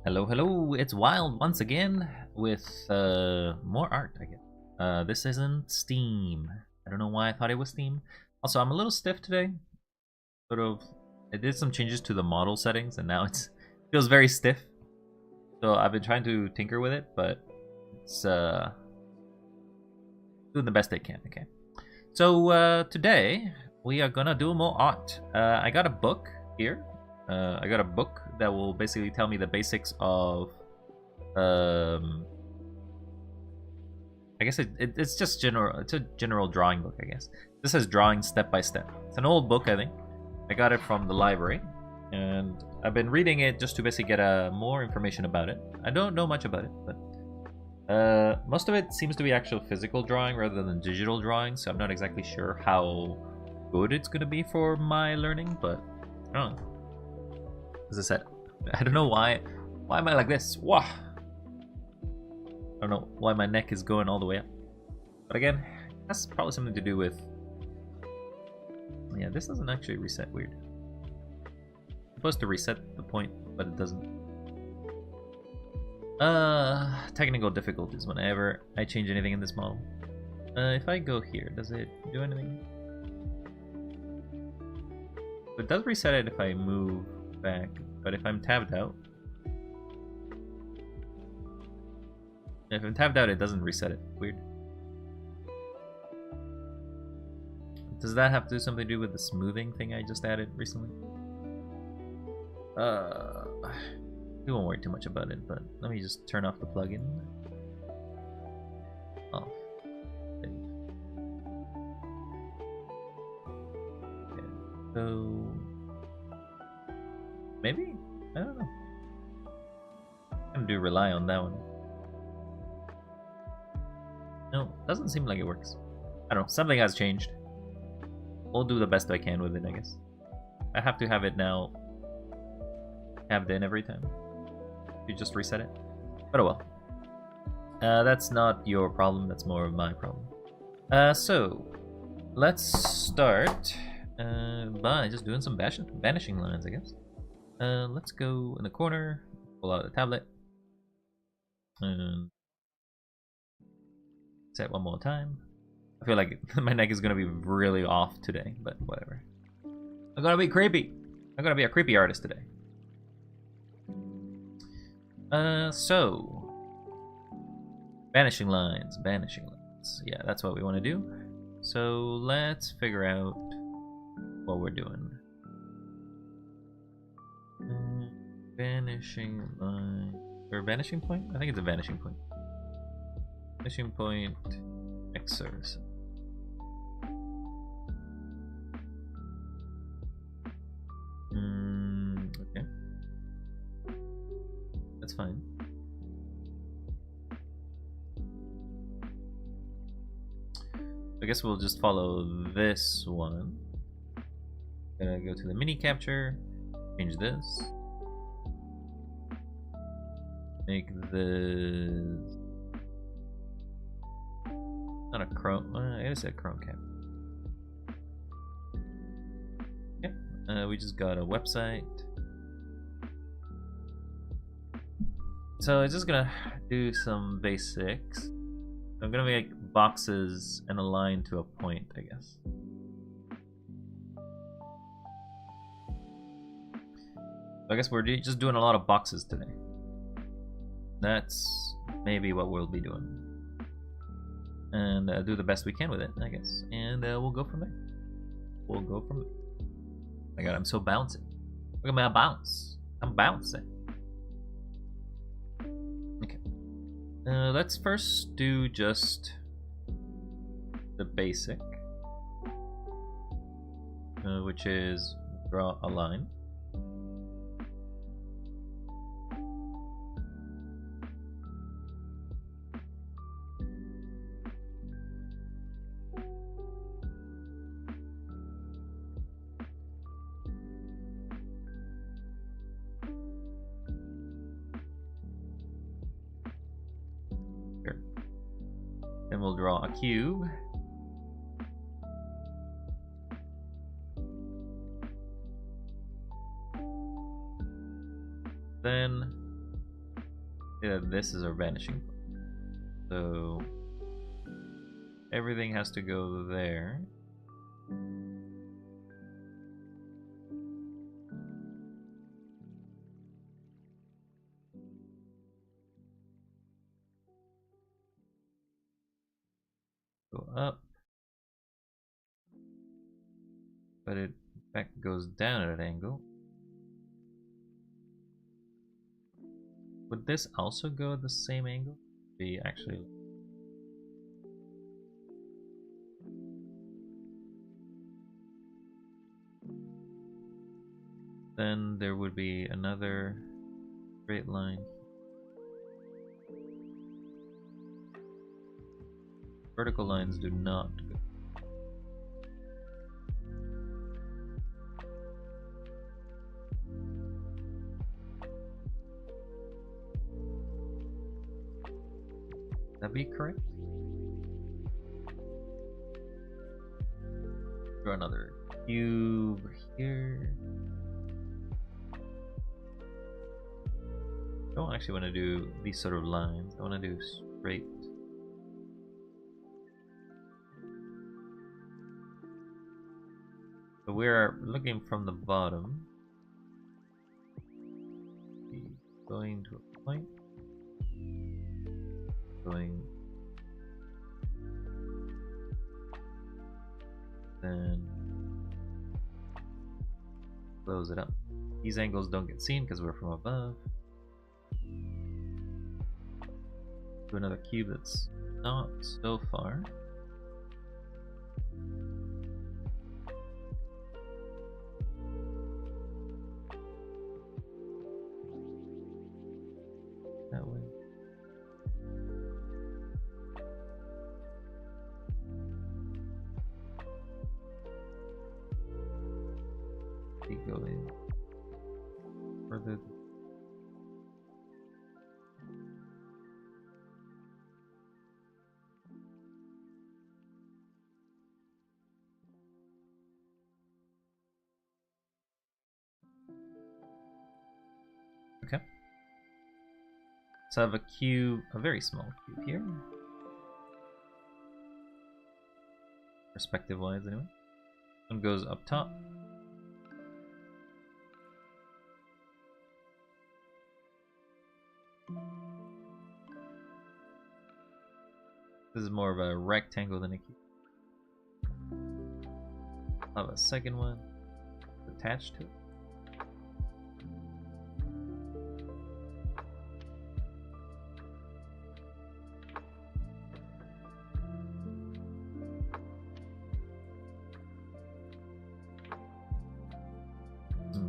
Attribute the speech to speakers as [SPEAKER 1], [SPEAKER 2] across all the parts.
[SPEAKER 1] Hello, hello, it's Wild once again with more art, I guess. This isn't Steam. I don't know why I thought it was Steam. Also, I'm a little stiff today. Sort of, I did some changes to the model settings and now it feels very stiff. So I've been trying to tinker with it, but it's doing the best I can, okay. So today, we are gonna do more art. I got a book here. I got a book that will basically tell me the basics of I guess it's just general. It's a general drawing book, I guess. This is drawing step by step. It's an old book, I think. I got it from the library, and I've been reading it just to basically get more information about it. I don't know much about it, but most of it seems to be actual physical drawing rather than digital drawing. So I'm not exactly sure how good it's gonna be for my learning, but I don't know. As I said, I don't know why. Why am I like this? Wah! I don't know why my neck is going all the way up. But again, that's probably something to do with... Yeah, this doesn't actually reset. Weird. It's supposed to reset the point, but it doesn't. Technical difficulties whenever I change anything in this model. If I go here, does it do anything? It does reset it if I move back, but if I'm tabbed out... If I'm tabbed out, it doesn't reset it. Weird. Does that have to do something to do with the smoothing thing I just added recently? We won't worry too much about it, but let me just turn off the plugin. Off. Okay, so... Maybe? I don't know. I'm gonna do rely on that one. No, doesn't seem like it works. I don't know, something has changed. We'll do the best I can with it, I guess. I have to have it now tabbed in every time. You just reset it. But oh well. That's not your problem, that's more of my problem. So, let's start by just doing some vanishing lines, I guess. Let's go in the corner, pull out the tablet, and set one more time. I feel like my neck is gonna be really off today, but whatever. I'm gonna be creepy. I'm gonna be a creepy artist today. So vanishing lines, vanishing lines. Yeah, that's what we want to do. So let's figure out what we're doing. Vanishing line or vanishing point? I think it's a vanishing point. Vanishing point Xers. Okay. That's fine. I guess we'll just follow this one. Gonna go to the mini capture, change this. Make this not a chrome. It is a chrome cap. Okay. We just got a website. So I'm just gonna do some basics. I'm gonna make boxes and align to a point, I guess. I guess we're just doing a lot of boxes today. That's maybe what we'll be doing. And do the best we can with it, I guess. And we'll go from there. We'll go from there. Oh my god, I'm so bouncy. Look at my bounce. I'm bouncing. Okay. Let's first do just the basic. Which is draw a line. Then we'll draw a cube. Then Yeah, this is our vanishing point. So everything has to go there. Go up. But it in fact goes down at an angle. Would this also go at the same angle? Be actually. Then there would be another straight line. Vertical lines do not go. That be correct? Draw another cube here. I don't actually want to do these sort of lines. I want to do straight. So we're looking from the bottom. Going to a point. Going. Then close it up. These angles don't get seen because we're from above. Do another cube that's not so far. That way. Keep going further. Okay. So I have a cube, a very small cube here. Perspective wise, anyway. One goes up top. This is more of a rectangle than a cube. I'll have a second one attached to it.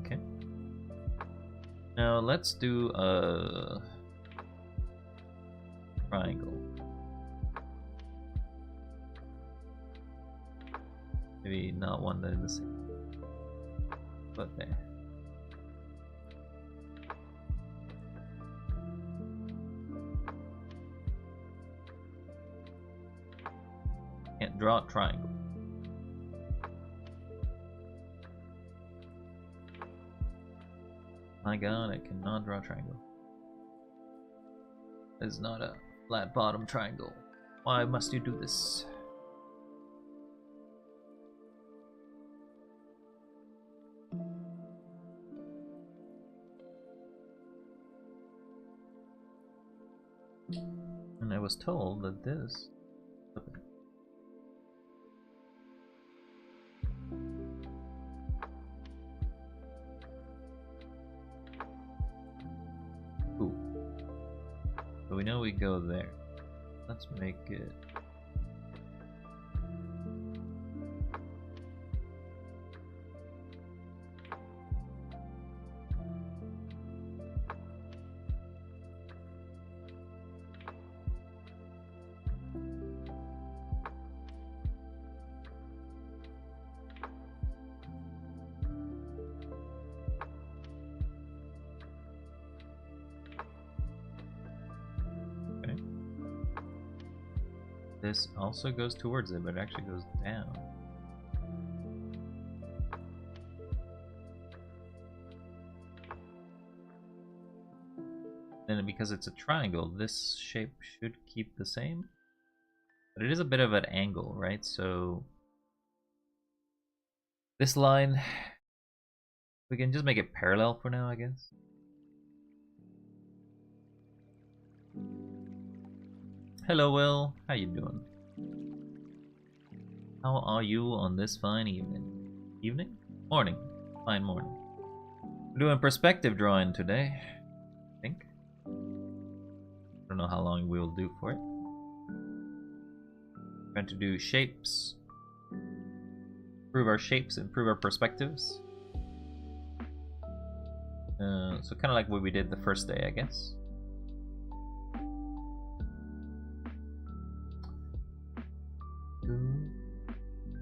[SPEAKER 1] Okay. Now let's do a triangle. Maybe not one that is the same, but there. Can't draw a triangle. My god, I cannot draw a triangle. It's not a flat bottom triangle. Why must you do this? And I was told that this. Ooh. So we know we go there. Let's make it. This also goes towards it, but it actually goes down. Then because it's a triangle, this shape should keep the same. But it is a bit of an angle, right? So this line, we can just make it parallel for now, I guess. Hello, Will. How you doing? How are you on this fine evening? Evening? Morning. Fine morning. We're doing perspective drawing today, I think. I don't know how long we'll do for it. Trying to do shapes. Improve our shapes, improve our perspectives. So kind of like what we did the first day, I guess.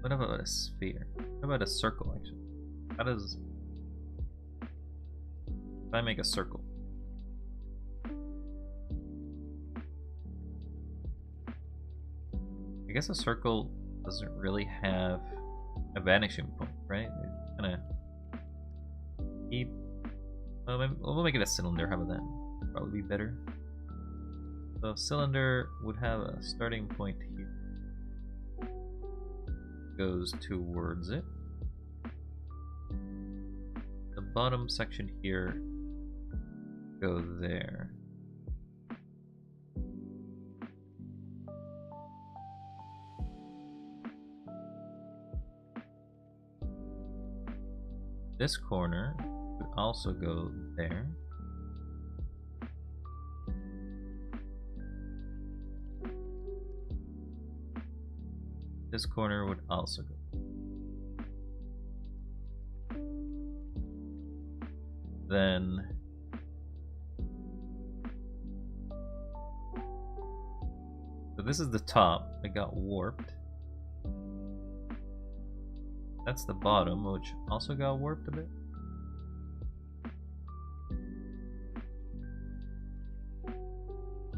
[SPEAKER 1] What about a sphere? What about a circle, actually? How does... If I make a circle? I guess a circle doesn't really have a vanishing point, right? It kind of keep... Well, maybe, we'll make it a cylinder, how about that? Probably be better. So a cylinder would have a starting point here. Goes towards it. The bottom section here go there. This corner would also go there. This corner would also go. Then so this is the top. It got warped. That's the bottom, which also got warped a bit.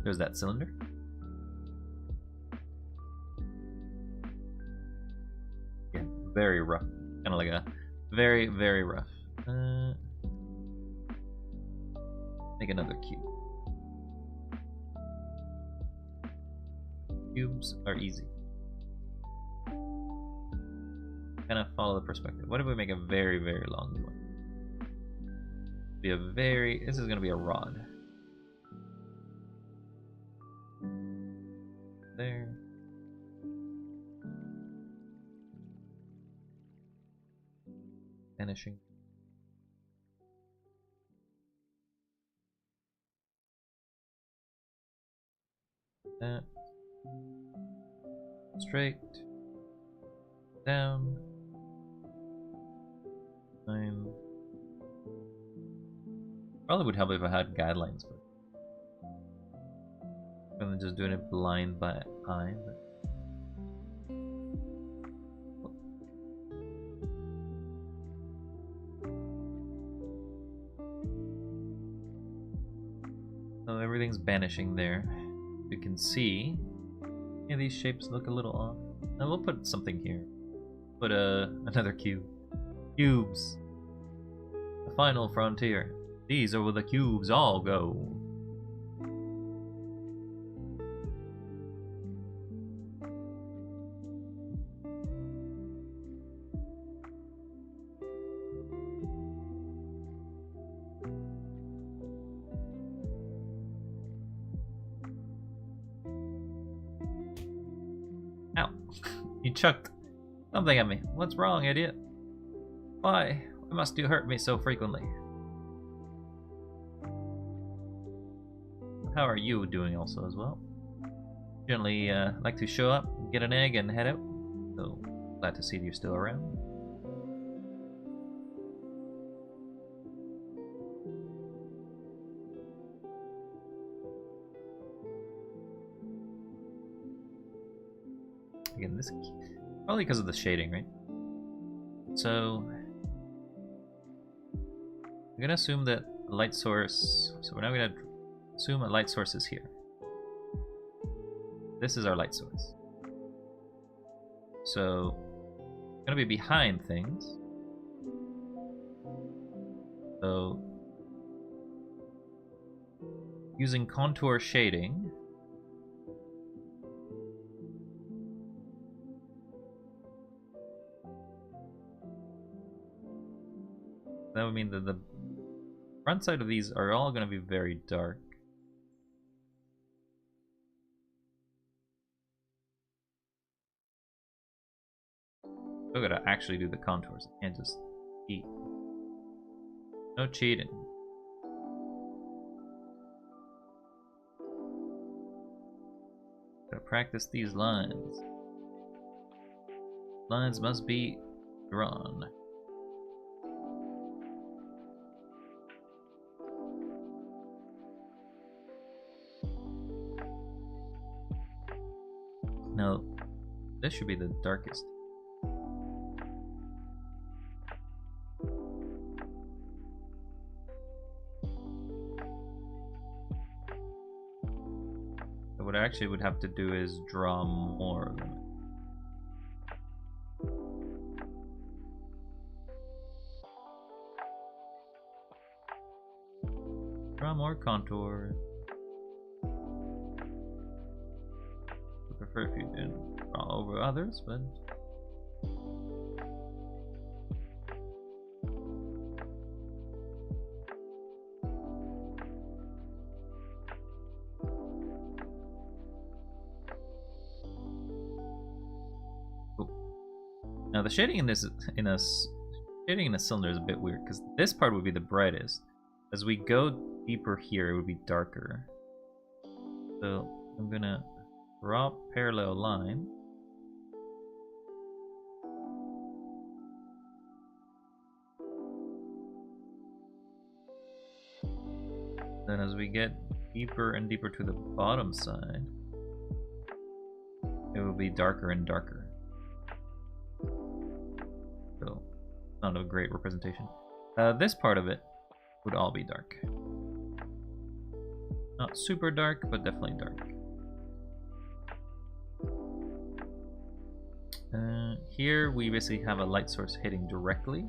[SPEAKER 1] There's that cylinder. Yeah, very rough. Kind of like a very, very rough. Make another cube. Cubes are easy. Kind of follow the perspective. What if we make a very, very long one? Be a very. This is going to be a rod. There. Vanishing. That. Straight. Down. Line. Probably would help if I had guidelines, but I'm just doing it blind by eye. But... So everything's vanishing there. You can see, yeah, these shapes look a little off. Now we'll put something here. Put another cube. Cubes. The final frontier. These are where the cubes all go. Ow. You chucked something at me. What's wrong, idiot? Why? Why must you hurt me so frequently? How are you doing also as well? Generally like to show up, get an egg, and head out. So glad to see you're still around. Again, this probably because of the shading, right? So I'm gonna assume that the light source. So we're now gonna assume a light source is here. This is our light source. So it's gonna be behind things. So using contour shading. That would mean that the front side of these are all going to be very dark. Still gotta actually do the contours. I can't just cheat. No cheating. Gotta practice these lines. Lines must be drawn. Now, this should be the darkest. So what I actually would have to do is draw more of them. Draw more contour. I prefer if you didn't draw over others, but now the shading in this shading in a cylinder is a bit weird because this part would be the brightest. As we go deeper here, it would be darker. So I'm gonna draw parallel line. Then as we get deeper and deeper to the bottom side, it will be darker and darker. So, not a great representation. This part of it would all be dark. Not super dark, but definitely dark. Here we basically have a light source hitting directly,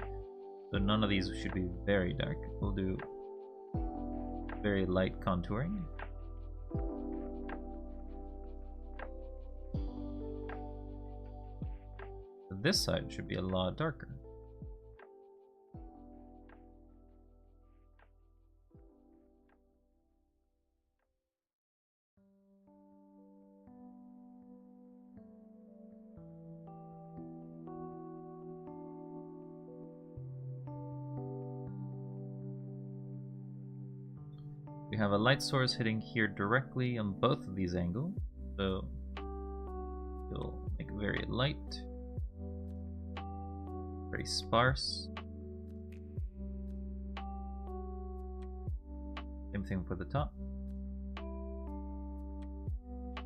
[SPEAKER 1] so none of these should be very dark. We'll do very light contouring. This side should be a lot darker. We have a light source hitting here directly on both of these angles, so it'll make it very light, very sparse. Same thing for the top.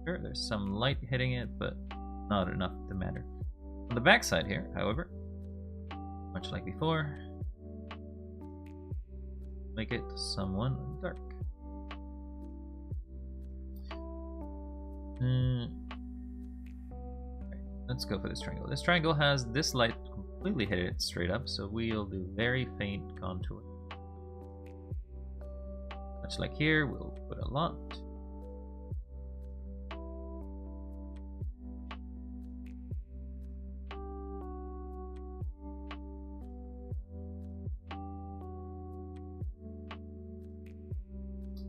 [SPEAKER 1] Sure, there's some light hitting it, but not enough to matter. On the back side here, however, much like before, make it somewhat dark. Right, let's go for this triangle. This triangle has this light completely hit it straight up, so we'll do very faint contour. Much like here, we'll put a lot.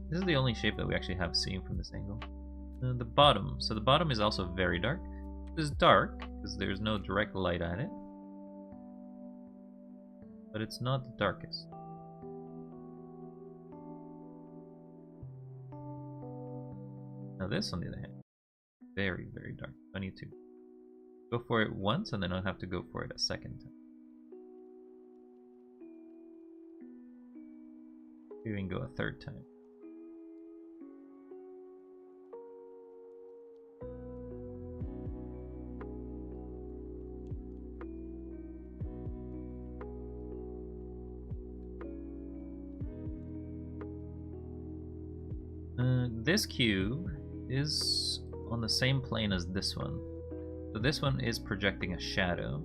[SPEAKER 1] This is the only shape that we actually have seen from this angle. The bottom. So the bottom is also very dark. This is dark because there's no direct light at it, but it's not the darkest. Now this, on the other hand, very, very dark. 22. Go for it once, and then I'll have to go for it a second time. Even go a third time. This cube is on the same plane as this one. So this one is projecting a shadow.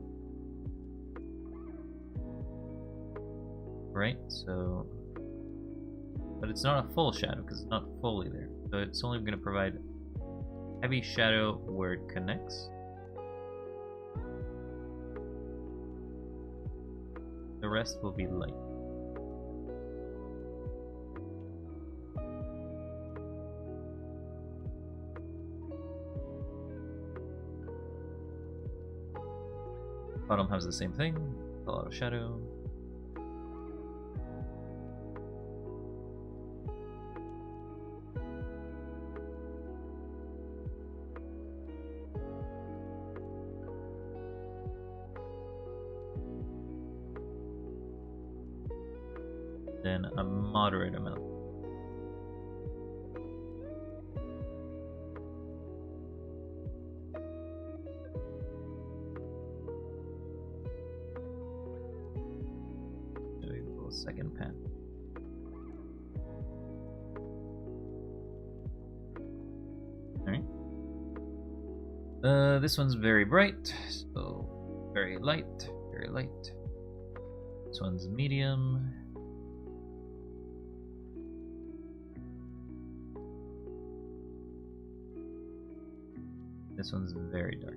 [SPEAKER 1] Right, so but it's not a full shadow because it's not fully there. So it's only going to provide heavy shadow where it connects. The rest will be light. Bottom has the same thing, a lot of shadow. Then a moderate amount. Second pan. Alright. This one's very bright, so very light, very light. This one's medium. This one's very dark.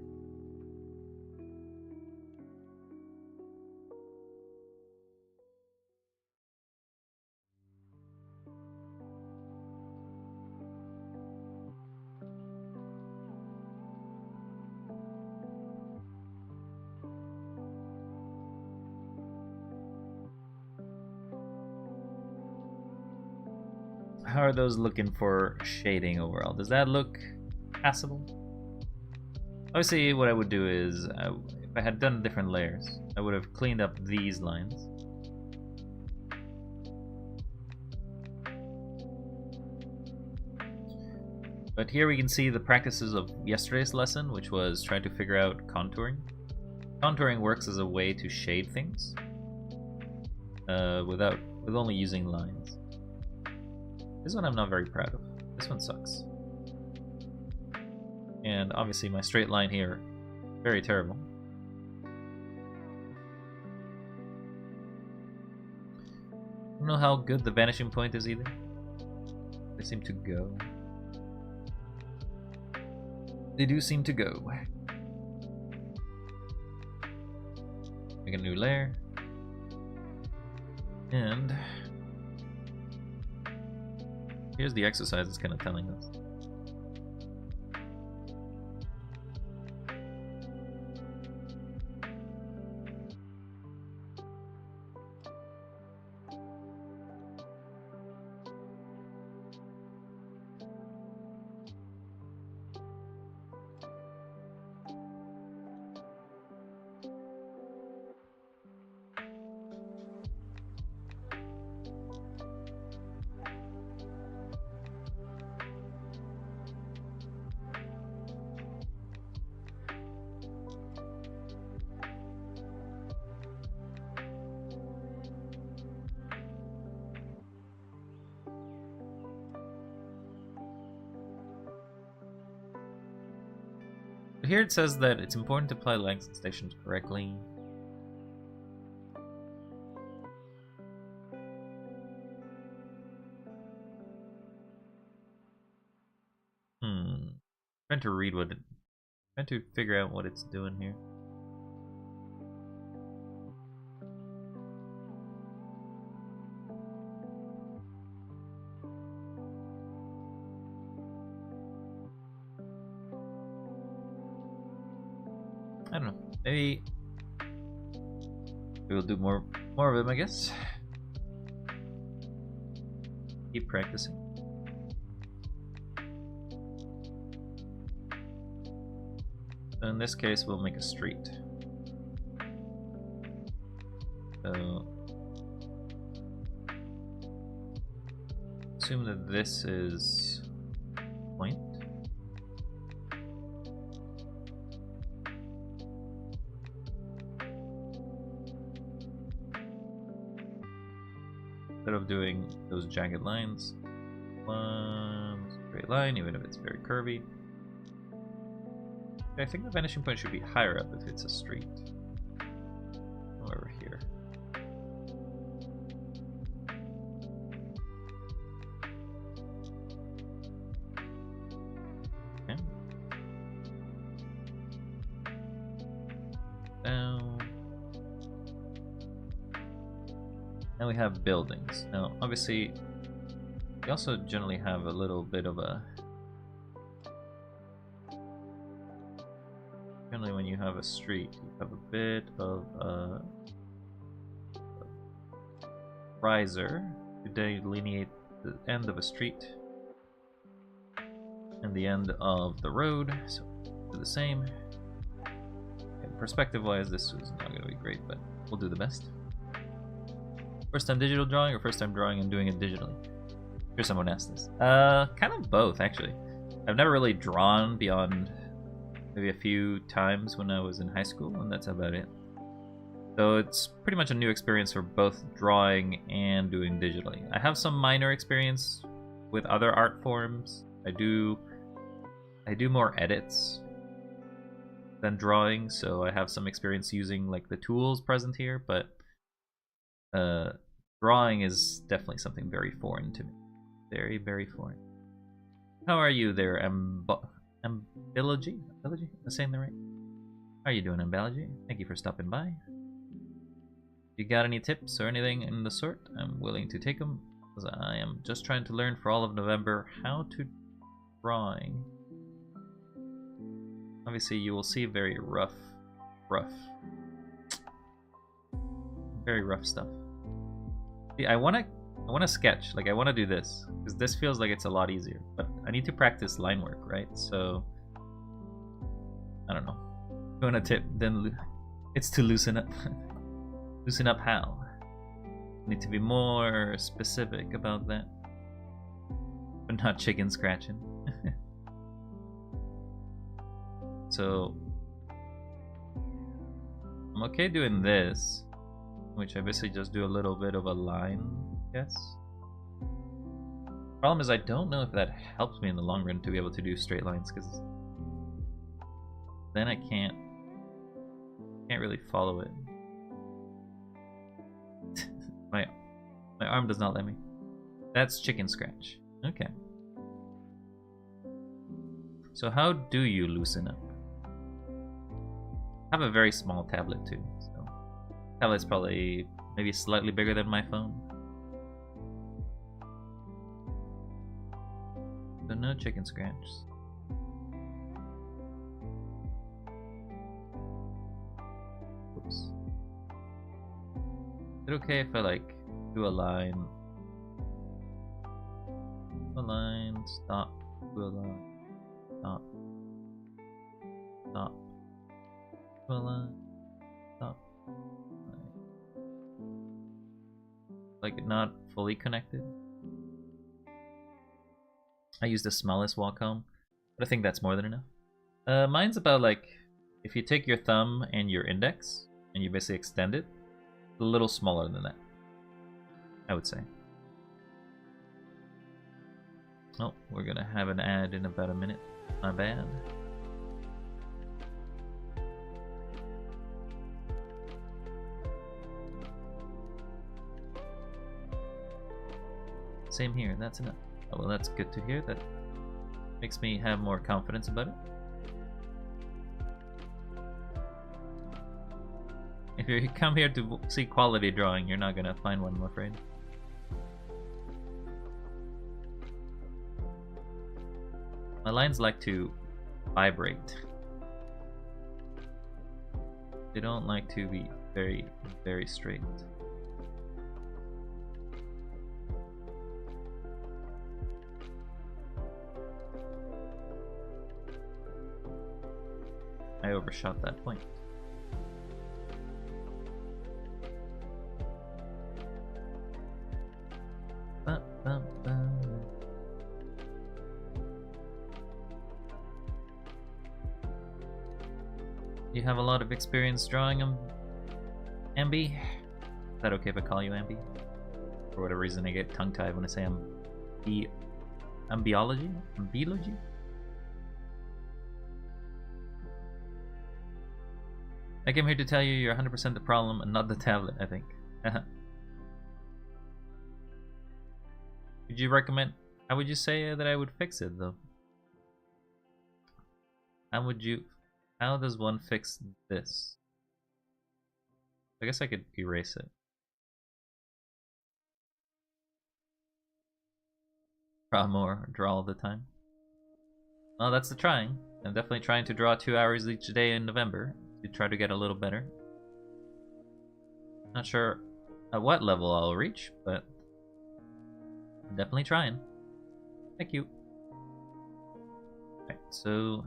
[SPEAKER 1] How are those looking for shading overall? Does that look passable? Obviously, what I would do is, if I had done different layers, I would have cleaned up these lines. But here we can see the practices of yesterday's lesson, which was trying to figure out contouring. Contouring works as a way to shade things with only using lines. This one I'm not very proud of. This one sucks. And obviously my straight line here, very terrible. I don't know how good the vanishing point is either. They seem to go. They do seem to go. Make a new layer. And here's the exercise it's kind of telling us. Here it says that it's important to apply lengths and stations correctly. Trying to read what it... Trying to figure out what it's doing here. I don't know. Maybe we'll do more of them, I guess. Keep practicing. So in this case, we'll make a street. So assume that this is point. Instead of doing those jagged lines, one straight line, even if it's very curvy. I think the vanishing point should be higher up if it's a street. Over here. Now we have buildings. Now, obviously, we also generally have a little bit of a... Generally, when you have a street, you have a bit of a riser to delineate the end of a street and the end of the road. So, do the same. And perspective-wise, this is not going to be great, but we'll do the best. First time digital drawing or first time drawing and doing it digitally? Sure, someone asked this. Kind of both, actually. I've never really drawn beyond maybe a few times when I was in high school, and that's about it. So it's pretty much a new experience for both drawing and doing digitally. I have some minor experience with other art forms. I do more edits than drawing, so I have some experience using like the tools present here, but drawing is definitely something very foreign to me. Very, very foreign. How are you there, Ambilogy? Am I saying that right? How are you doing, Ambilogy? Thank you for stopping by. If you got any tips or anything in the sort, I'm willing to take them, because I am just trying to learn for all of November how to drawing. Obviously, you will see very very rough stuff. See, I wanna sketch, like I wanna do this, because this feels like it's a lot easier, but I need to practice line work, right? So, I don't know. If you want a tip, then it's to loosen up. Loosen up how? Need to be more specific about that. But not chicken scratching. So, I'm okay doing this, which I basically just do a little bit of a line, I guess. Problem is I don't know if that helps me in the long run to be able to do straight lines, because then I can't really follow it. my arm does not let me. That's chicken scratch. Okay. So how do you loosen up? I have a very small tablet too, so tablet's probably maybe slightly bigger than my phone. So no chicken scratch. Oops. Is it okay if I like do a line, stop, do a line, stop, stop, do a line, stop, like not fully connected? I use the smallest Wacom, but I think that's more than enough. Mine's about like, if you take your thumb and your index and you basically extend it, a little smaller than that, I would say. Oh, we're gonna have an ad in about a minute. My bad. Same here, that's enough. Oh, well, that's good to hear. That makes me have more confidence about it. If you come here to see quality drawing, you're not gonna find one, I'm afraid. My lines like to vibrate. They don't like to be very, very straight. I overshot that point. You have a lot of experience drawing them, Ambi? Is that okay if I call you Ambi? For whatever reason I get tongue-tied when I say ambiology? Ambiology? I came here to tell you you're 100% the problem and not the tablet, I think. Would you recommend... How would you say that I would fix it, though? How does one fix this? I guess I could erase it. Draw more, draw all the time. Well, that's the trying. I'm definitely trying to draw 2 hours each day in November to try to get a little better. Not sure at what level I'll reach, but I'm definitely trying. Thank you. Right, so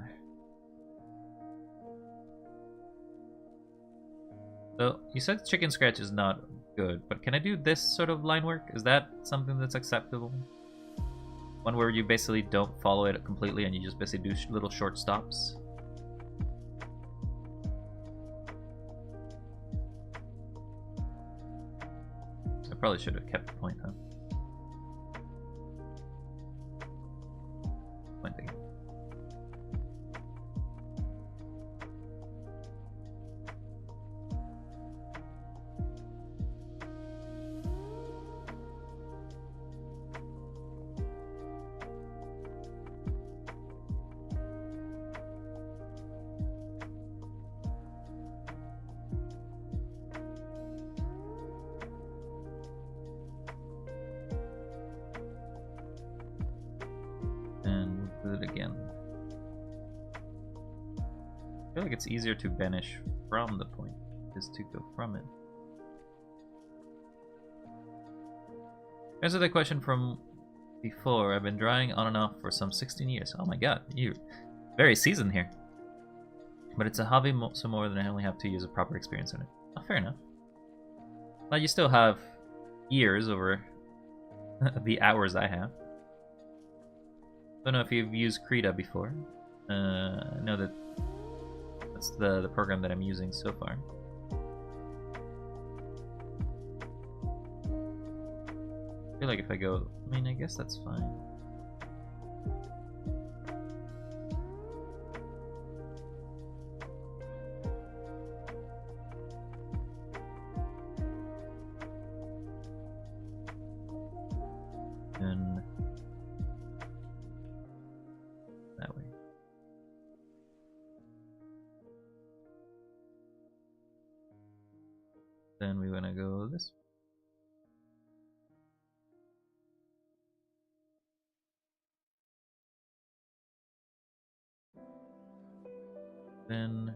[SPEAKER 1] you said chicken scratch is not good, but can I do this sort of line work? Is that something that's acceptable? One where you basically don't follow it completely and you just basically do little short stops? I probably should have kept the point, huh? Point again. I feel like it's easier to banish from the point is to go from it. Answer the question from before. I've been drawing on and off for some 16 years. Oh my god, you're very seasoned here. But it's a hobby so more than I only have 2 years of proper experience in it. Oh, fair enough. Well, you still have years over the hours I have. Don't know if you've used Krita before. I know that that's the program that I'm using so far. I feel like if I go, I mean, I guess that's fine. And that way. Then we want to go this way. Then,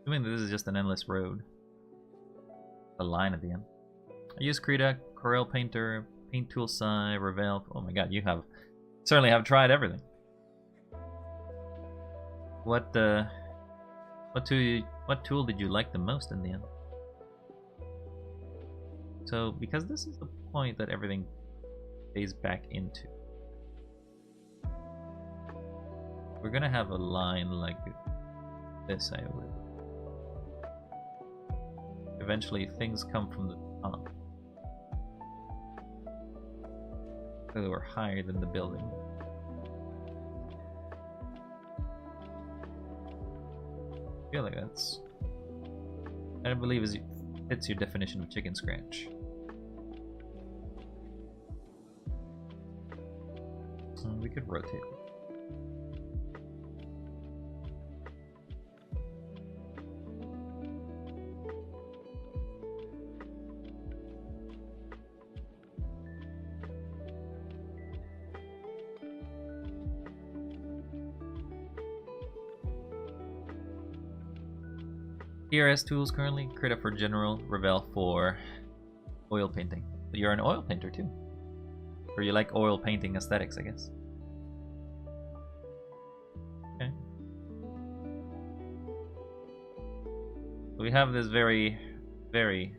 [SPEAKER 1] assuming that this is just an endless road, a line at the end. I use Krita, Corel Painter, Paint Tool Sai, Revelve. Oh my god, you have certainly have tried everything. What tool did you like the most in the end? So, because this is the point that everything pays back into, we're gonna have a line like this, I would. Eventually, things come from the top. So they were higher than the building. I feel like that's... I believe it fits your definition of chicken scratch. We could rotate it. PRS tools currently, Krita for general, Revel for oil painting. But you're an oil painter too. Or you like oil painting aesthetics, I guess. Okay. So we have this very, very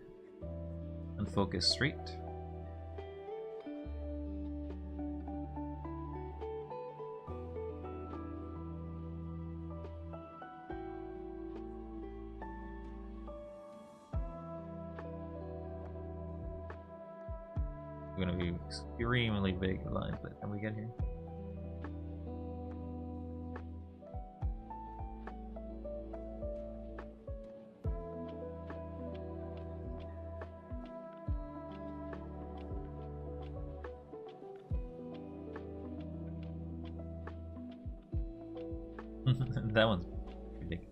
[SPEAKER 1] unfocused street. Going to be extremely big lines by the time we get here. That one's pretty big.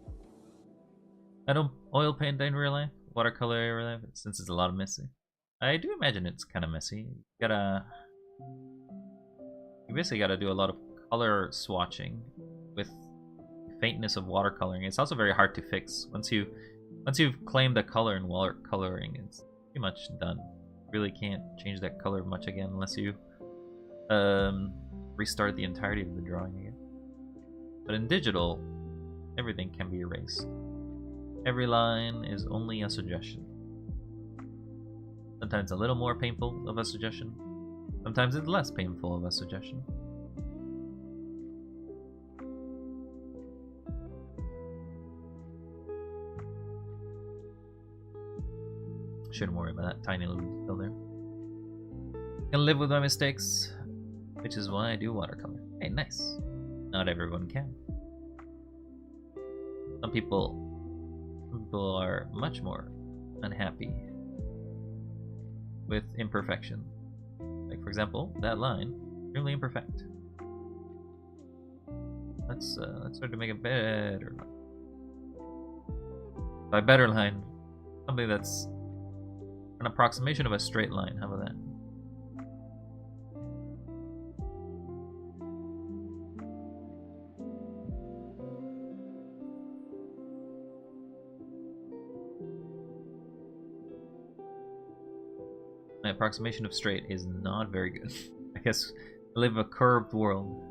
[SPEAKER 1] I don't oil paint in real life, watercolor in real life, since it's a lot of messy. I do imagine it's kind of messy. You You basically got to do a lot of color swatching with faintness of watercoloring. It's also very hard to fix. Once you've claimed the color in watercoloring, it's pretty much done. Really can't change that color much again unless you restart the entirety of the drawing again. But in digital, everything can be erased. Every line is only a suggestion. Sometimes a little more painful of a suggestion. Sometimes it's less painful of a suggestion. Shouldn't worry about that tiny little detail there. Can live with my mistakes, which is why I do watercolor. Hey, nice. Not everyone can. Some people are much more unhappy with imperfection. Like, for example, that line, extremely imperfect. Let's start to make a better line. By better line, something that's an approximation of a straight line. How about that? My approximation of straight is not very good. I guess I live a curved world.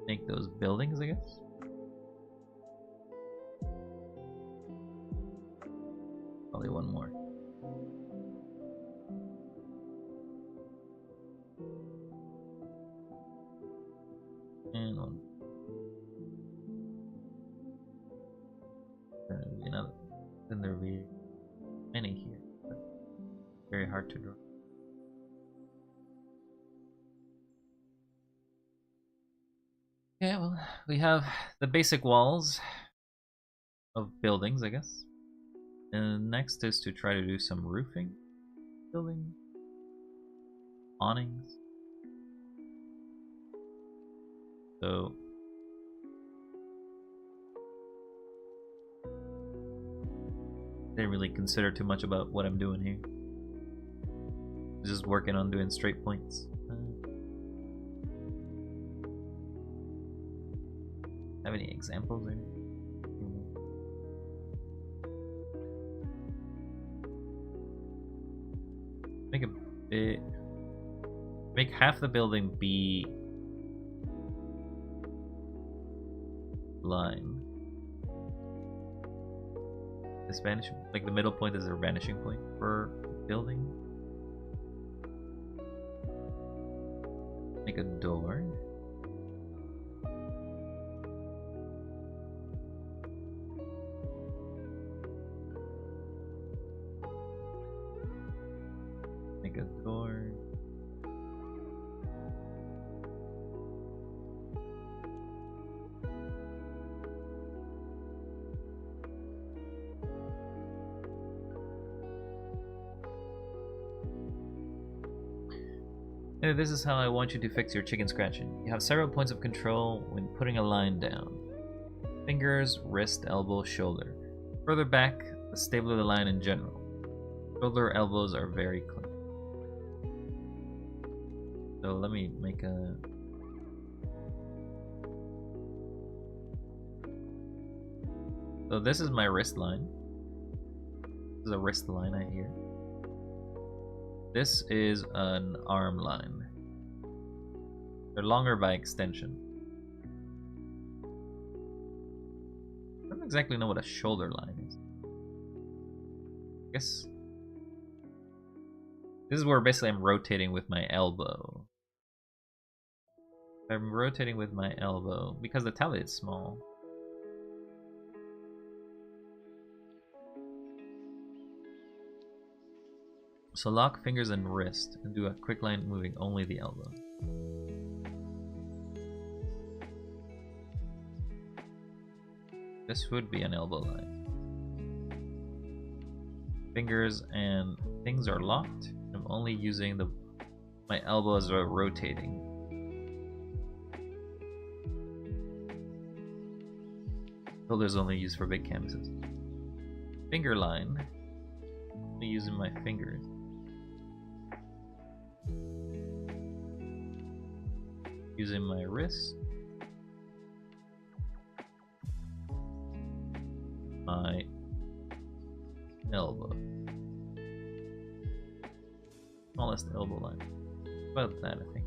[SPEAKER 1] Make those buildings, I guess. Probably one more. And one. Then there'll be many here, but very hard to draw. Okay, well, we have the basic walls of buildings, I guess. And next is to try to do some roofing, building, awnings. So didn't really consider too much about what I'm doing here. Just working on doing straight points. Have any examples or anything? Make a bit. Make half the building be line. This vanishing, like the middle point is a vanishing point for building. Make a door. Make a door. And this is how I want you to fix your chicken scratching. You have several points of control when putting a line down. Fingers, wrist, elbow, shoulder. Further back, the stable of the line in general. Shoulder, elbows are very clean. So let me make a... So this is my wrist line. This is a wrist line I hear. This is an arm line. They're longer by extension. I don't exactly know what a shoulder line is. I guess this is where basically I'm rotating with my elbow. I'm rotating with my elbow because the tablet is small. So lock fingers and wrist and do a quick line moving only the elbow. This would be an elbow line. Fingers and things are locked. I'm only using my elbows are rotating. Placeholders only used for big canvases. Finger line. Only using my fingers. Using my wrist. My elbow. Smallest elbow line. About that, I think.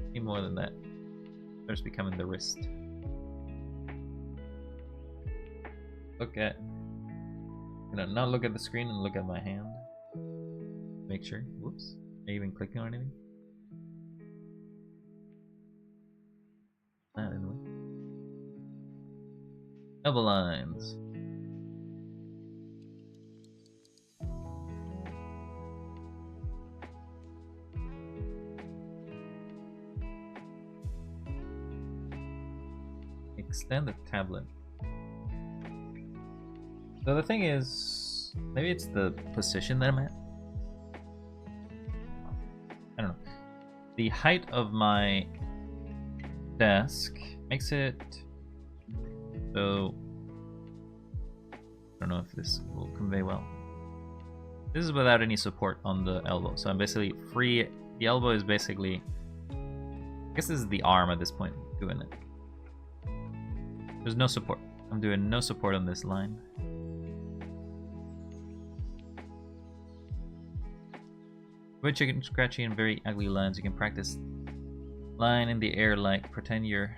[SPEAKER 1] Any more than that. Starts becoming the wrist. Look at. Not look at the screen and look at my hand. Make sure. Whoops. Are you even clicking on anything? Not anyway. Elbow lines. Extend the tablet. So the thing is, maybe it's the position that I'm at. I don't know. The height of my desk makes it so I don't know if this will convey well. This is without any support on the elbow, so I'm basically free. The elbow is basically, I guess this is the arm at this point doing it. There's no support. I'm doing no support on this line. With chicken scratchy and very ugly lines, you can practice line in the air like pretend you're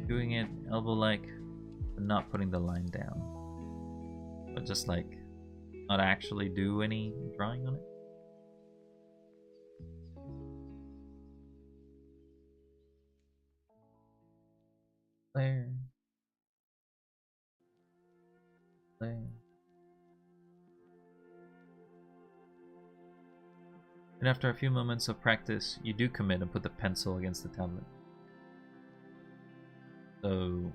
[SPEAKER 1] doing it elbow like, but not putting the line down. But just like not actually do any drawing on it. There. There. And after a few moments of practice, you do commit and put the pencil against the tablet. So,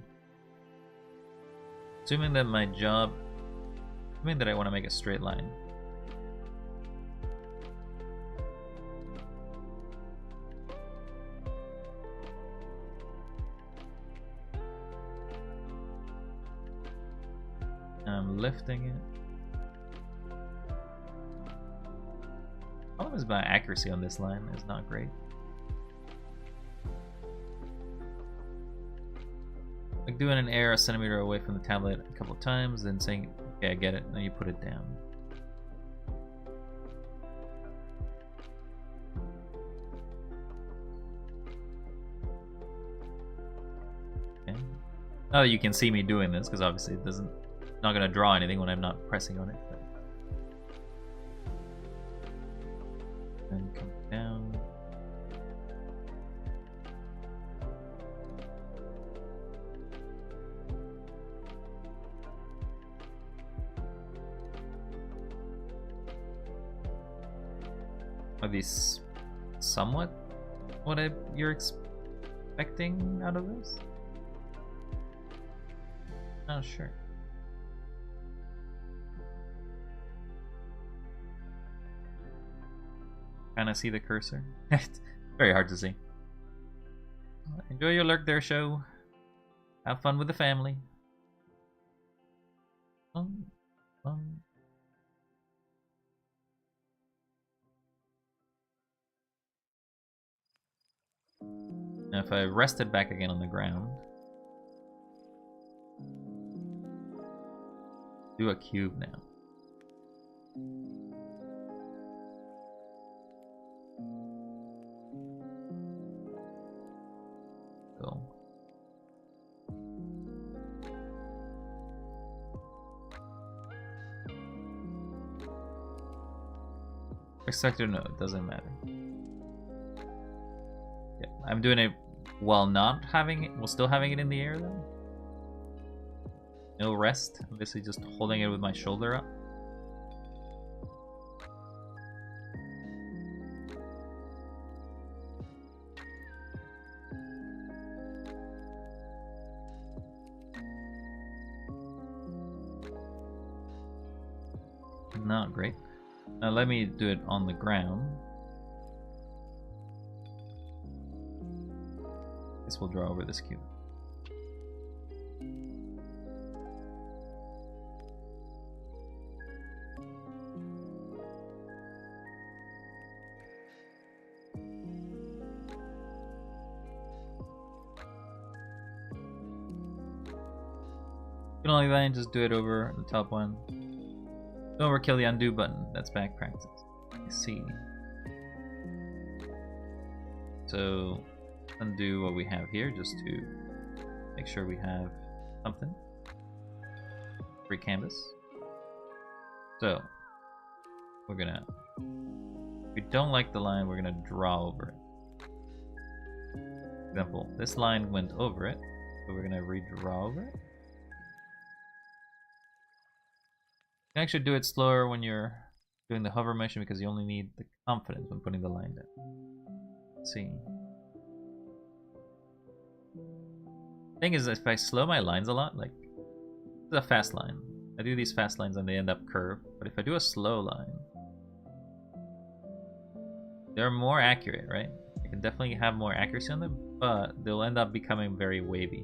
[SPEAKER 1] assuming that my job, assuming that I want to make a straight line. I'm lifting it. Problem is my accuracy on this line is not great. Like doing an air a centimeter away from the tablet a couple of times, then saying, okay, I get it, and then you put it down. Okay. Now that you can see me doing this, because obviously it doesn't, not going to draw anything when I'm not pressing on it. But. And come down. Are these somewhat what you're expecting out of this? Not sure. Kind of see the cursor. It's very hard to see. Enjoy your lurk there show. Have fun with the family. Now if I rest it back again on the ground, do a cube now. Go. Sector, no, it doesn't matter. Yeah, I'm doing it while not having it, while still having it in the air though. No rest. I'm basically just holding it with my shoulder up. Not great. Now let me do it on the ground. This will draw over this cube. you don't like that, just do it over the top one. Don't overkill the undo button. That's back practice. I see. So undo what we have here just to make sure we have something. Free canvas. So we're gonna, if we don't like the line, we're gonna draw over it. For example, this line went over it, so we're gonna redraw over it. You can actually do it slower when you're doing the hover motion because you only need the confidence when putting the line down. Let's see. Thing is, if I slow my lines a lot, like this is a fast line. I do these fast lines and they end up curved, but if I do a slow line, they're more accurate, right? I can definitely have more accuracy on them, but they'll end up becoming very wavy.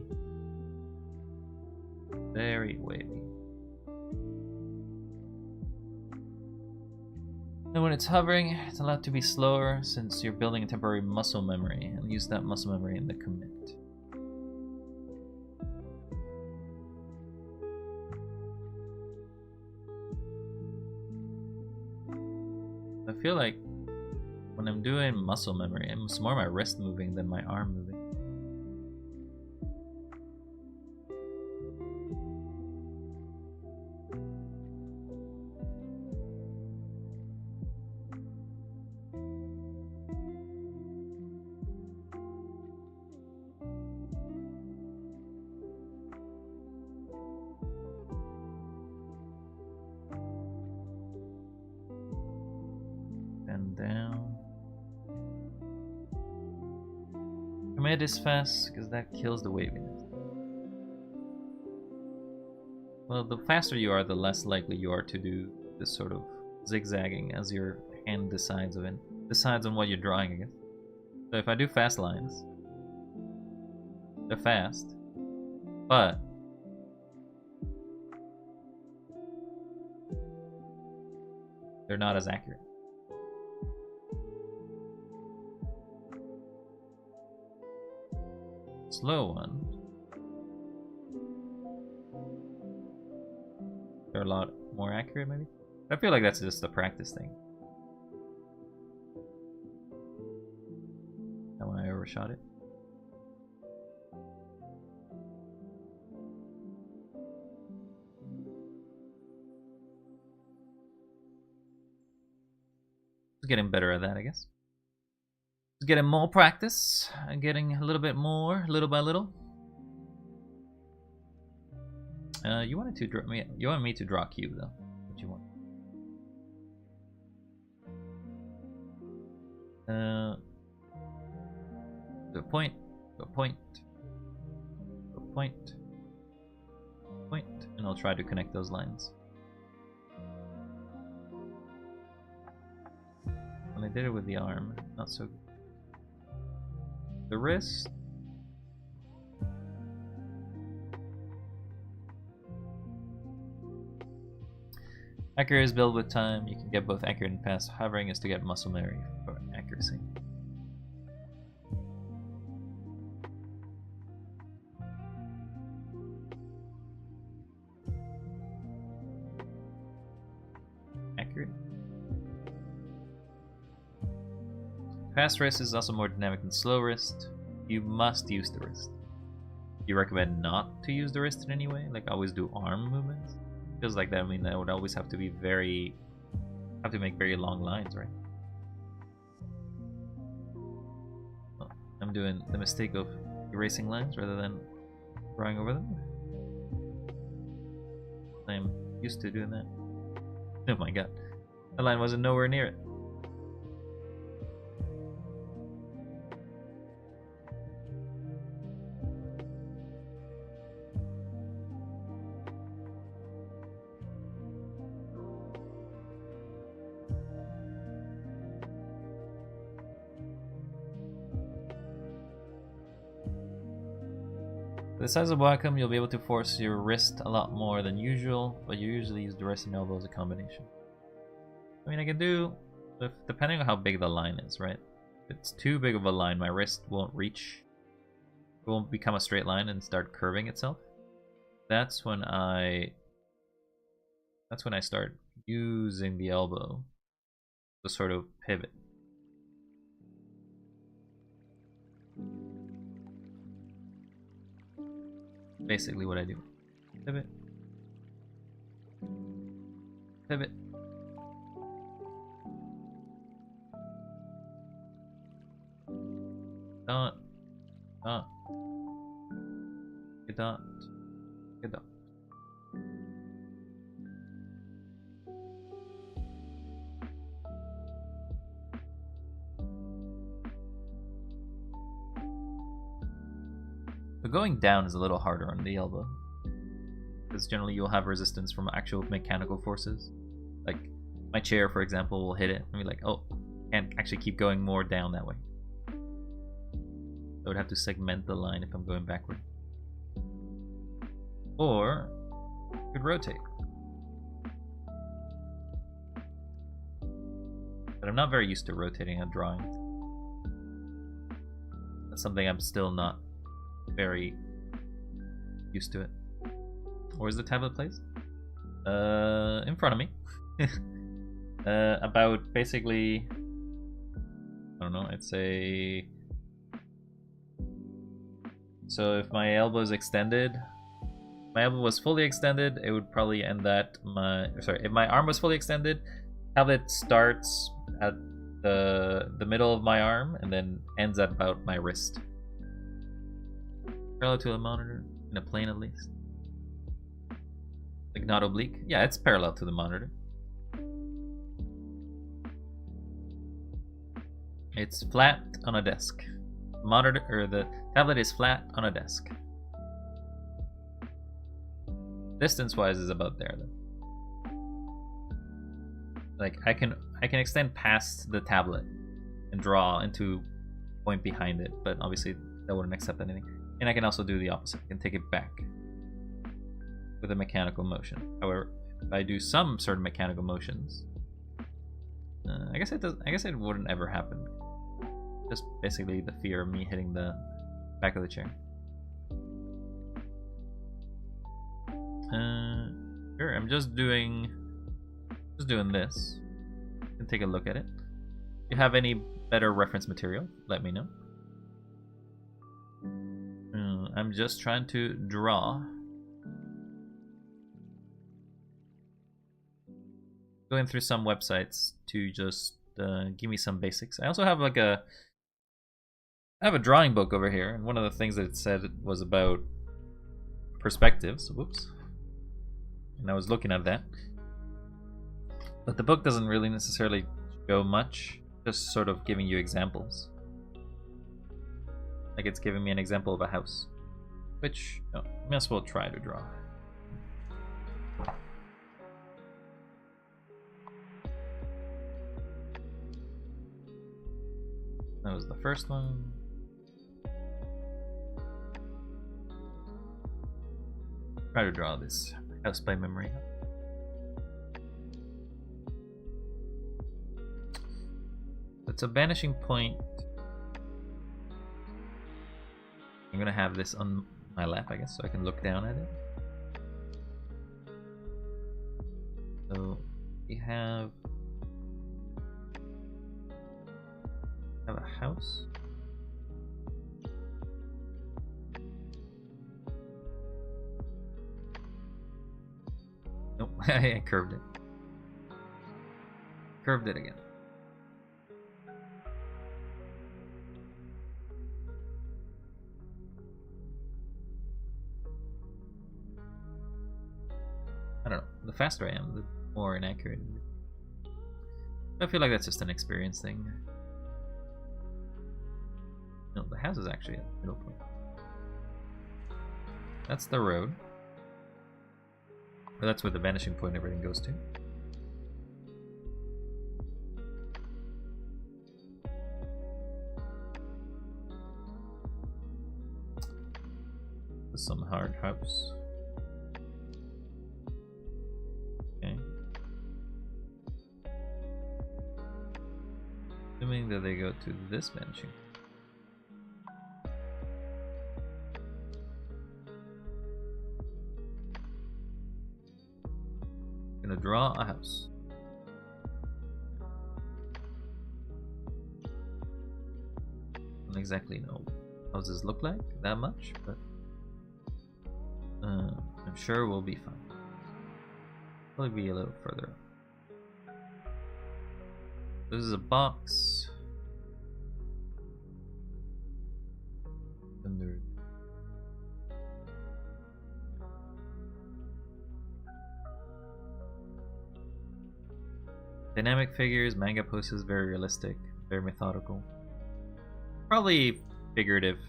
[SPEAKER 1] Very wavy. And when it's hovering, it's allowed to be slower since you're building a temporary muscle memory, and use that muscle memory in the commit. I feel like when I'm doing muscle memory, it's more my wrist moving than my arm moving. And down. Commit is fast because that kills the waviness. Well, the faster you are, the less likely you are to do this sort of zigzagging as your hand decides on what you're drawing, I guess. So if I do fast lines, they're fast, but they're not as accurate. Slow one, they're a lot more accurate, maybe? I feel like that's just a practice thing. That one I overshot it. Getting better at that, I guess. Getting more practice and getting a little bit more, little by little. You wanted to draw me. You want me to draw a cube, though. What you want? The point, the point, the point, point, and I'll try to connect those lines. And I did it with the arm, not so good. The wrist. Accurate is built with time. You can get both accurate and fast. Hovering is to get muscle memory for accuracy. Accurate. Fast wrist is also more dynamic than slow wrist. You must use the wrist. You recommend not to use the wrist in any way? Like always do arm movements? Feels like that. I mean, that would always have to be have to make very long lines, right? Oh, I'm doing the mistake of erasing lines rather than drawing over them. I'm used to doing that. Oh my god. That line wasn't nowhere near it. For the size of Wacom, you'll be able to force your wrist a lot more than usual, but you usually use the wrist and elbow as a combination. I mean, I can do, depending on how big the line is, right? If it's too big of a line, my wrist won't reach, it won't become a straight line and start curving itself. that's when I start using the elbow to sort of pivot. Basically what I do. Pivot. Pivot. Dot. Dot. Get dot. Get dot. But going down is a little harder on the elbow, because generally you'll have resistance from actual mechanical forces. Like my chair, for example, will hit it and be like, oh, can't actually keep going more down that way. I would have to segment the line if I'm going backward. Or I could rotate. But I'm not very used to rotating on drawings. That's something I'm still not very used to it. Where is the tablet placed? In front of me. About basically, I don't know, I'd say. So if my elbow is extended, my elbow was fully extended, it would probably end at my. Sorry, if my arm was fully extended, tablet starts at the middle of my arm and then ends at about my wrist. Parallel to the monitor, in a plane at least. Like not oblique. Yeah, it's parallel to the monitor. It's flat on a desk. Monitor, or the tablet is flat on a desk. Distance-wise is about there though. Like I can extend past the tablet and draw into point behind it, but obviously that wouldn't accept anything. And I can also do the opposite. I can take it back with a mechanical motion. However, if I do some sort of mechanical motions, I guess it does. I guess it wouldn't ever happen. Just basically the fear of me hitting the back of the chair. Sure, I'm just doing this. You can take a look at it. If you have any better reference material, let me know. I'm just trying to draw. Going through some websites to just give me some basics. I also have like I have a drawing book over here, and one of the things that it said was about perspectives. Whoops. And I was looking at that. But the book doesn't really necessarily show much, just sort of giving you examples. Like it's giving me an example of a house, which I may as well try to draw. That was the first one. Try to draw this house by memory. It's a vanishing point. I'm gonna have this on my lap, I guess, so I can look down at it. So we have a house. Nope, I curved it. Curved it again. I don't know. The faster I am, the more inaccurate it is. I feel like that's just an experience thing. No, the house is actually at the middle point. That's the road. But that's where the vanishing point everything goes to. Some hard house. Okay. Assuming that they go to this vanishing. gonna draw a house. Don't exactly know what houses look like that much, but I'm sure we'll be fine. Probably be a little further up. This is a box. And there. Dynamic figures, manga poses, very realistic, very methodical. Probably figurative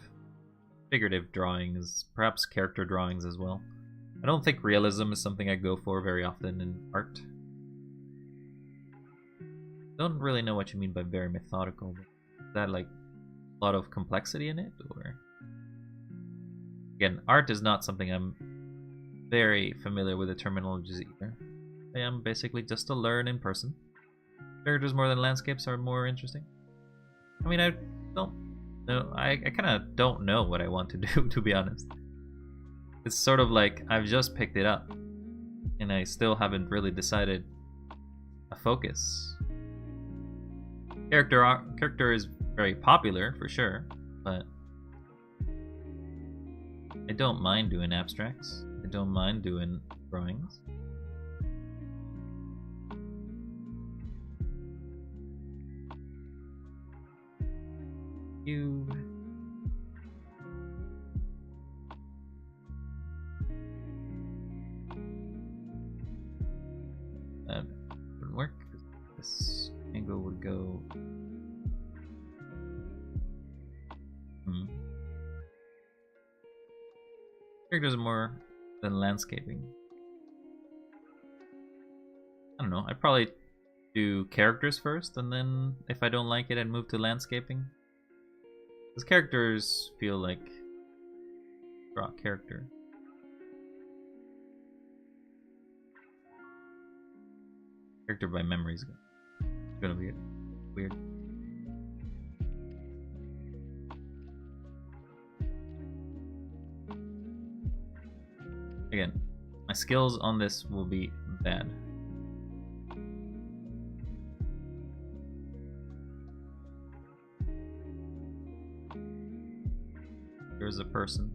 [SPEAKER 1] drawings, perhaps character drawings as well. I don't think realism is something I go for very often in art. Don't really know what you mean by very methodical. Is that like a lot of complexity in it, or? Again, art is not something I'm very familiar with the terminologies either. I am basically just to learn in person. Characters more than landscapes are more interesting. I mean, I don't know. I kind of don't know what I want to do, to be honest. It's sort of like I've just picked it up, and I still haven't really decided a focus. Character is very popular, for sure, but I don't mind doing abstracts. I don't mind doing drawings. That wouldn't work. This angle would go. Characters are more than landscaping. I don't know. I'd probably do characters first, and then if I don't like it, I'd move to landscaping. Because characters feel like draw a character. Character by memory is gonna be weird. Again, my skills on this will be bad. Here's a person.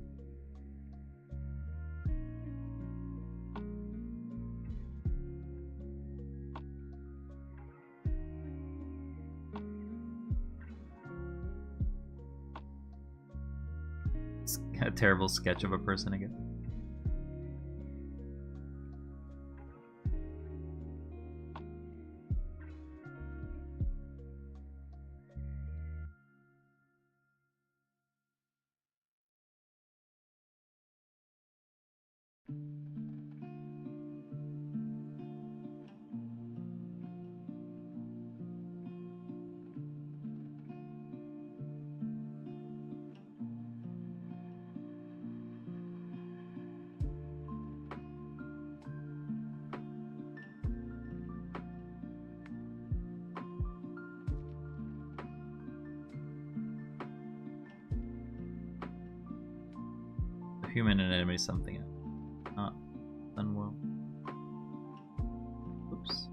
[SPEAKER 1] It's a terrible sketch of a person again. Human anatomy something not done well. Oops.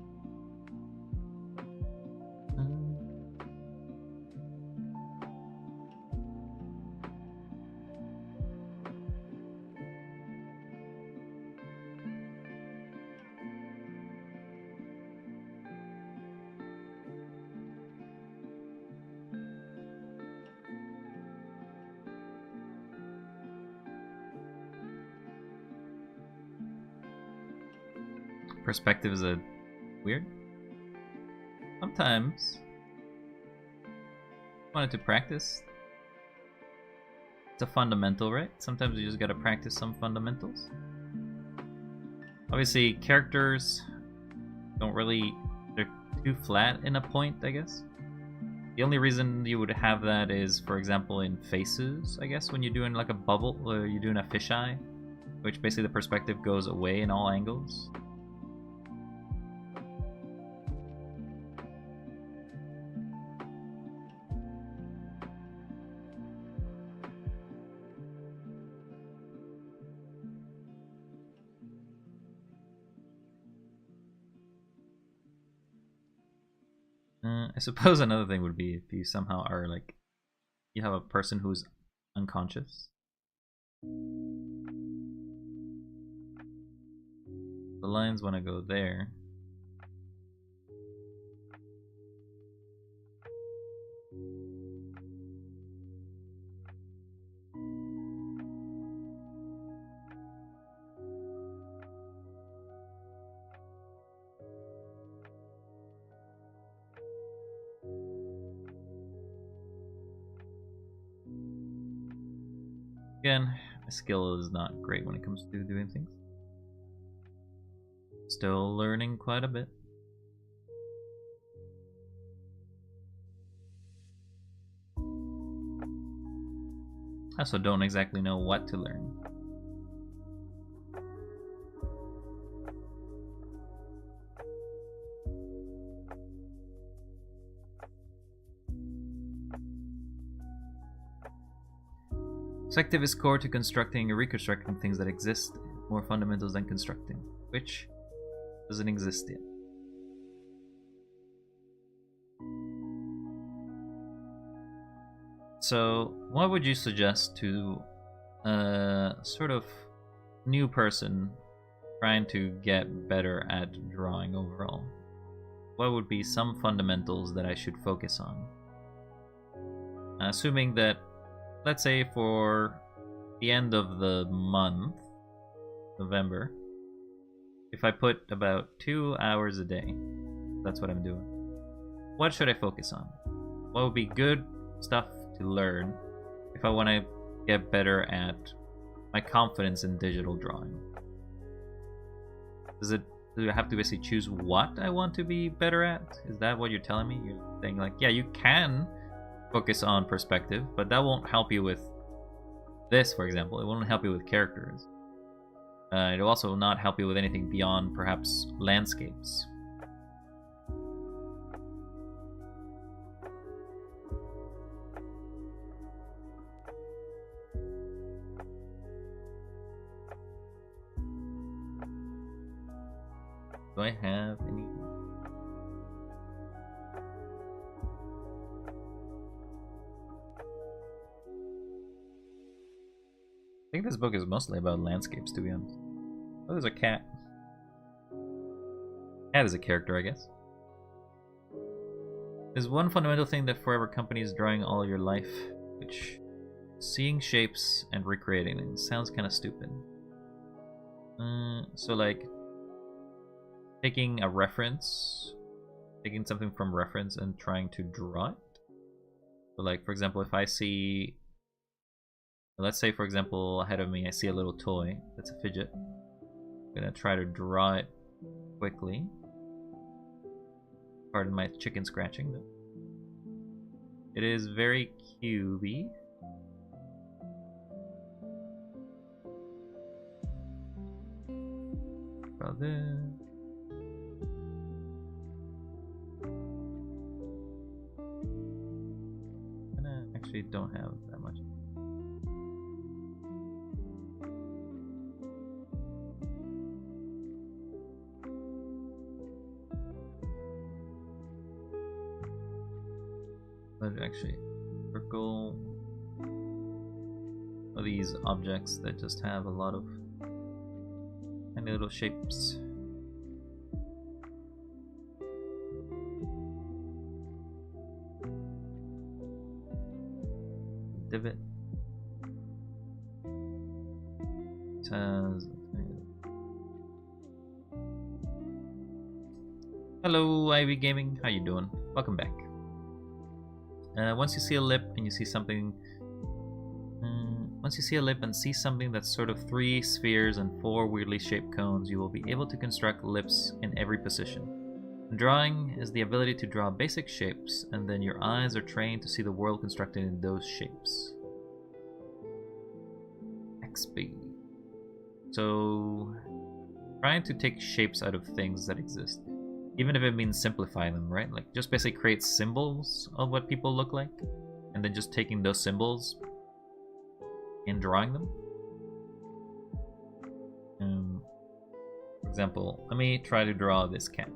[SPEAKER 1] Perspective is a weird. Sometimes wanted to practice. It's a fundamental, right? Sometimes you just gotta practice some fundamentals. Obviously, characters don't really, they're too flat in a point, I guess. The only reason you would have that is, for example, in faces, I guess, when you're doing like a bubble, or you're doing a fisheye, which basically the perspective goes away in all angles. I suppose another thing would be if you somehow are like, you have a person who's unconscious. The lines want to go there. Again, my skill is not great when it comes to doing things. Still learning quite a bit. I also don't exactly know what to learn. Perspective is core to constructing or reconstructing things that exist, more fundamentals than constructing, which doesn't exist yet. So, what would you suggest to a sort of new person trying to get better at drawing overall? What would be some fundamentals that I should focus on? Assuming that, let's say for the end of the month, November, if I put about 2 hours a day, that's what I'm doing. What should I focus on? What would be good stuff to learn if I want to get better at my confidence in digital drawing? Do I have to basically choose what I want to be better at? Is that what you're telling me? You're saying like, yeah, you can focus on perspective, but that won't help you with this, for example. It won't help you with characters. It'll also not help you with anything beyond perhaps landscapes. Do I have any? I think this book is mostly about landscapes, to be honest. Oh, there's a cat. Cat is a character, I guess. There's one fundamental thing that Forever Company is drawing all your life, which seeing shapes and recreating them sounds kind of stupid. So like taking a reference, taking something from reference and trying to draw it. So like, for example, if I see, let's say for example ahead of me I see a little toy that's a fidget. I'm gonna try to draw it quickly. Pardon my chicken scratching though. It is very cubey. Draw this. Actually don't have that much. But actually, circle of these objects that just have a lot of tiny little shapes. Divot. It has. Hello, Ivy Gaming. How you doing? Welcome back. Once you see a lip and you see something, once you see a lip and see something that's sort of 3 spheres and 4 weirdly shaped cones, you will be able to construct lips in every position. Drawing is the ability to draw basic shapes, and then your eyes are trained to see the world constructed in those shapes. XP. So, trying to take shapes out of things that exist. Even if it means simplifying them, right? Like, just basically create symbols of what people look like, and then just taking those symbols and drawing them. For example, let me try to draw this cat.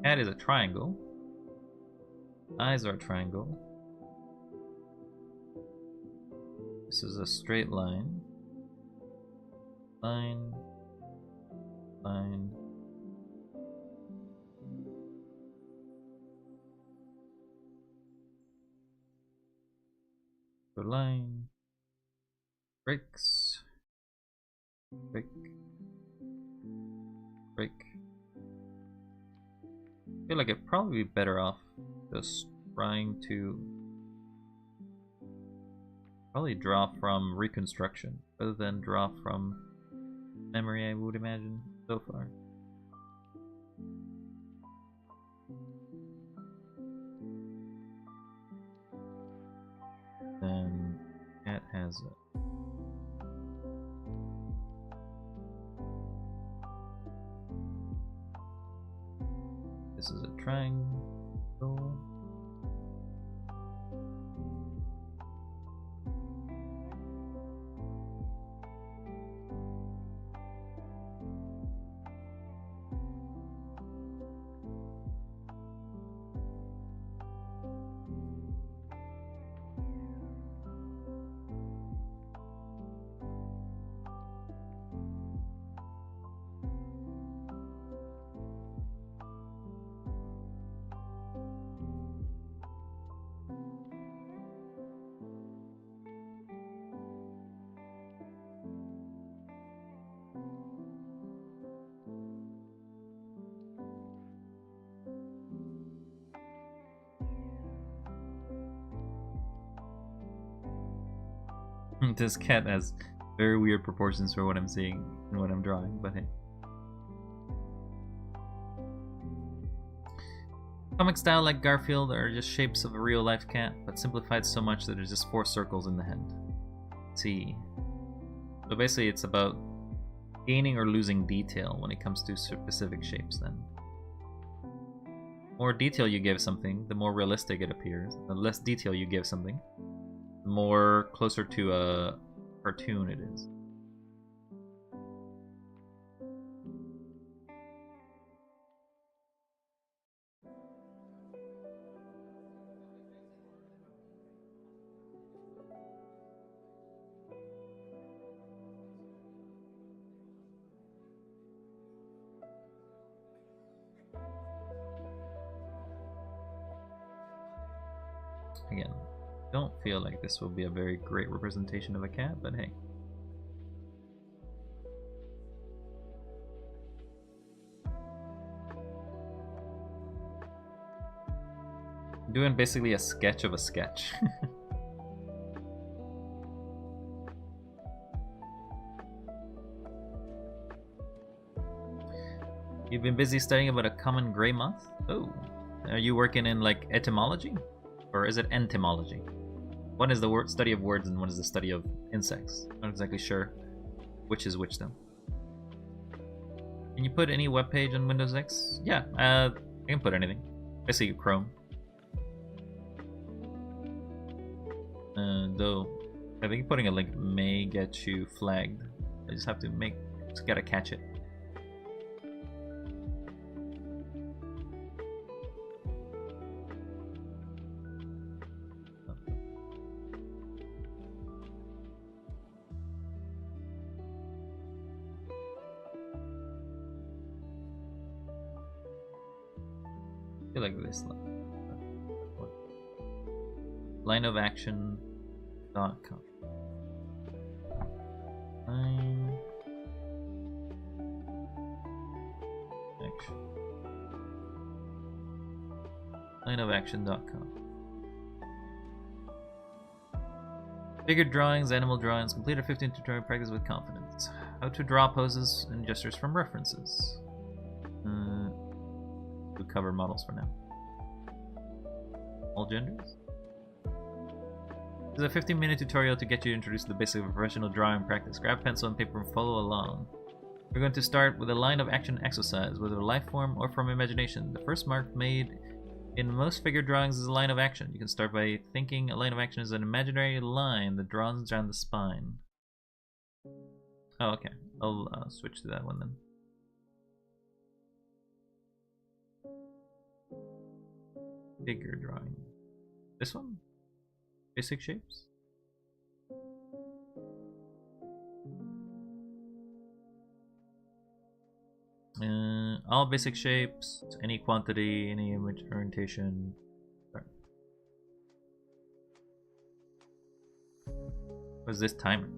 [SPEAKER 1] Cat is a triangle. Eyes are a triangle. This is a straight line. Line. Line. The line. Breaks. Break. Break. I feel like it'd probably be better off just trying to probably draw from reconstruction rather than draw from memory, I would imagine, so far. Then cat has it. This is a triangle. This cat has very weird proportions for what I'm seeing and what I'm drawing, but hey. Comic style like Garfield are just shapes of a real life cat, but simplified so much that there's just 4 circles in the head. Let's see. So basically it's about gaining or losing detail when it comes to specific shapes then. The more detail you give something, the more realistic it appears. The less detail you give something, the more closer to a cartoon it is. Again, don't feel like this will be a very great representation of a cat, but hey. I'm doing basically a sketch of a sketch. You've been busy studying about a common gray moth? Oh. Are you working in like etymology? Or is it entomology? One is the study of words and one is the study of insects. Not exactly sure which is which though. Can you put any web page on Windows X? Yeah, I can put anything. Basically Chrome. Though I think putting a link may get you flagged. I just have to just gotta catch it. I feel like this lineofaction.com. Line action. Lineofaction.com. Figure drawings, animal drawings. Complete a 15 tutorial practice with confidence. How to draw poses and gestures from references. We cover models for now. All genders. This is a 15-minute tutorial to get you introduced to the basics of professional drawing practice. Grab pencil and paper and follow along. We're going to start with a line of action exercise, whether a life form or from imagination. The first mark made in most figure drawings is a line of action. You can start by thinking a line of action is an imaginary line that draws down the spine. Oh, okay. I'll switch to that one then. Figure drawing. This one? Basic shapes? All basic shapes, any quantity, any image orientation. Sorry. What's this timer?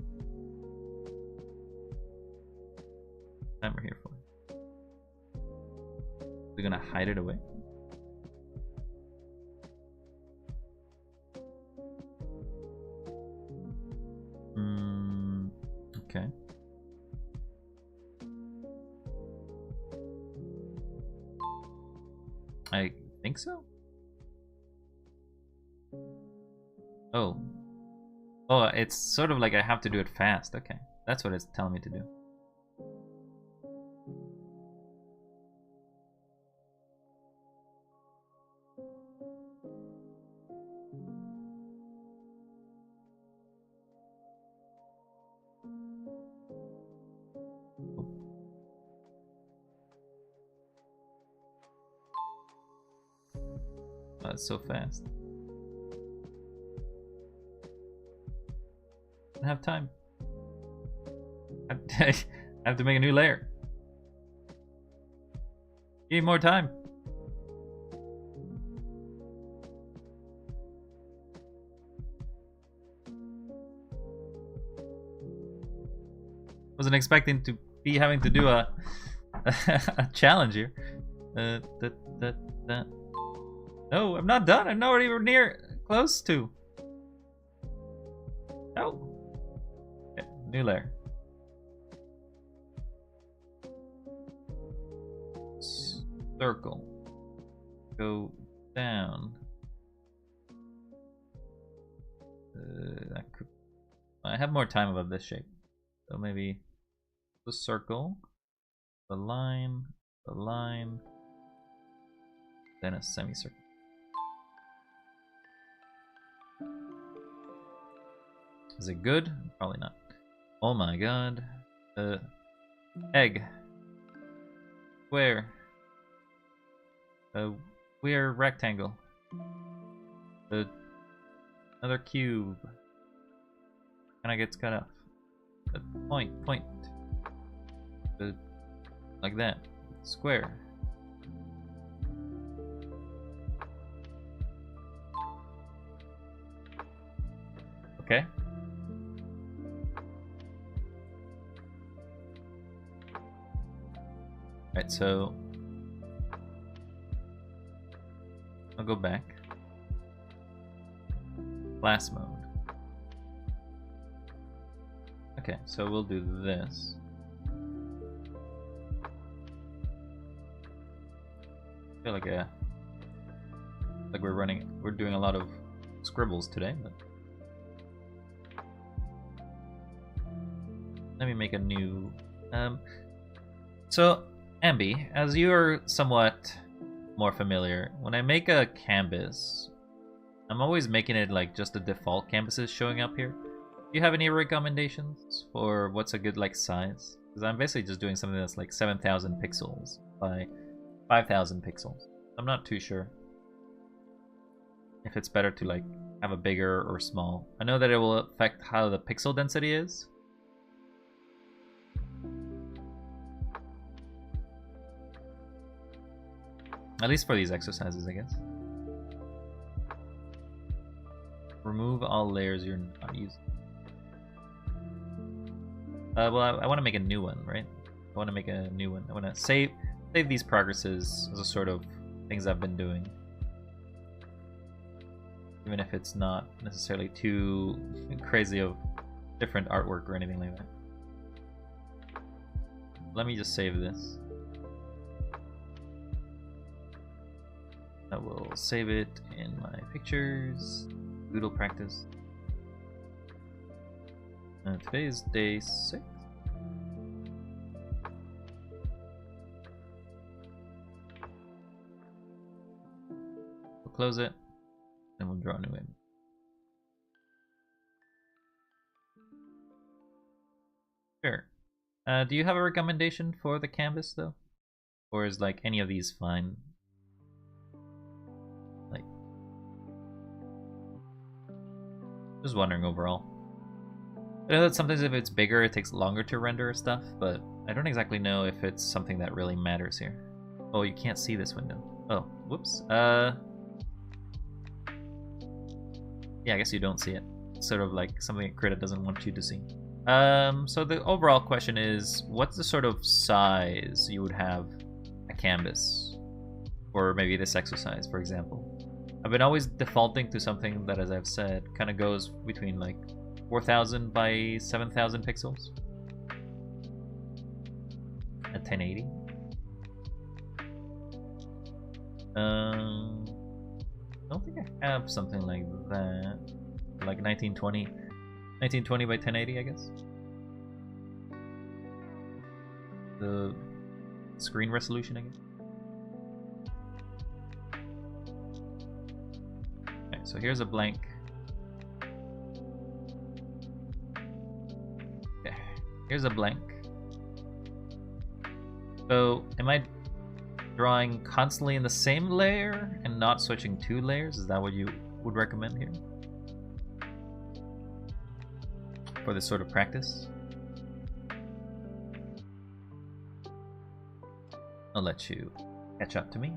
[SPEAKER 1] Timer here for? We're gonna hide it away. Okay. I think so. Oh. Oh, it's sort of like I have to do it fast. Okay. That's what it's telling me to do. Oh, it's so fast. I don't have time. I have to make a new layer. Give me more time. Wasn't expecting to be having to do a a challenge here. No, I'm not done. I'm not even near close to. No. Okay, new layer. Circle. Go down. I have more time about this shape, so maybe the circle, the line, then a semicircle. Is it good? Probably not. Oh my god. Egg. Square. Weird rectangle. Another cube. Kinda gets cut off. Point. Like that. Square. Okay. Right, so I'll go back. Class mode. Okay, so we'll do this. I feel like we're doing a lot of scribbles today, but let me make a new so Ambi, as you're somewhat more familiar, when I make a canvas, I'm always making it like just the default canvases showing up here. Do you have any recommendations for what's a good like size? Because I'm basically just doing something that's like 7,000 pixels by 5,000 pixels. I'm not too sure if it's better to like have a bigger or small. I know that it will affect how the pixel density is. At least for these exercises, I guess. Remove all layers you're not using. Well, I want to make a new one, right? I want to make a new one. I want to save these progresses as a sort of things I've been doing. Even if it's not necessarily too crazy of different artwork or anything like that. Let me just save this. I will save it in my pictures. Doodle practice. Today is day 6. We'll close it, and we'll draw a new image. Sure. Do you have a recommendation for the canvas though? Or is like any of these fine? Like Just wondering overall. I know that sometimes if it's bigger, it takes longer to render stuff, but I don't exactly know if it's something that really matters here. Oh, you can't see this window. Oh, whoops. Yeah, I guess you don't see it. It's sort of like something that Krita doesn't want you to see. So the overall question is, what's the sort of size you would have a canvas? Or maybe this exercise, for example. I've been always defaulting to something that, as I've said, kind of goes between like 4,000 by 7,000 pixels at 1080. I don't think I have something like that. Like 1920 by 1080, I guess. The screen resolution, I guess. Okay, so here's a blank. Okay, here's a blank. So, am I drawing constantly in the same layer and not switching two layers? Is that what you would recommend here for this sort of practice? I'll let you catch up to me.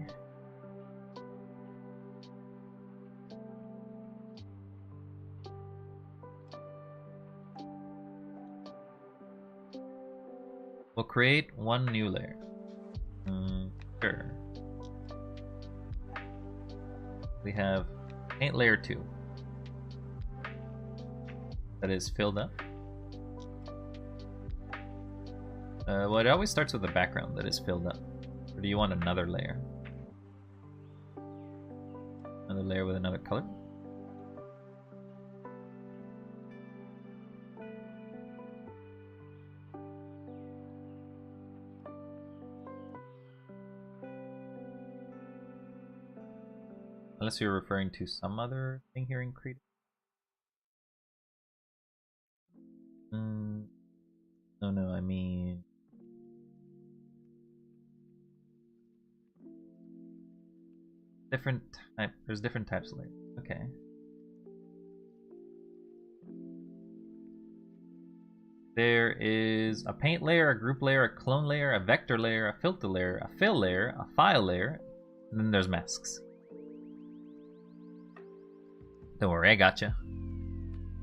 [SPEAKER 1] We'll create one new layer. Sure. We have paint layer 2 that is filled up. Well, it always starts with the background that is filled up. Or do you want another layer? Another layer with another color? Unless you're referring to some other thing here in Crete. No, I mean... different type. There's different types of layers. Okay. There is a paint layer, a group layer, a clone layer, a vector layer, a filter layer, a fill layer, a file layer, and then there's masks. Don't worry, I gotcha.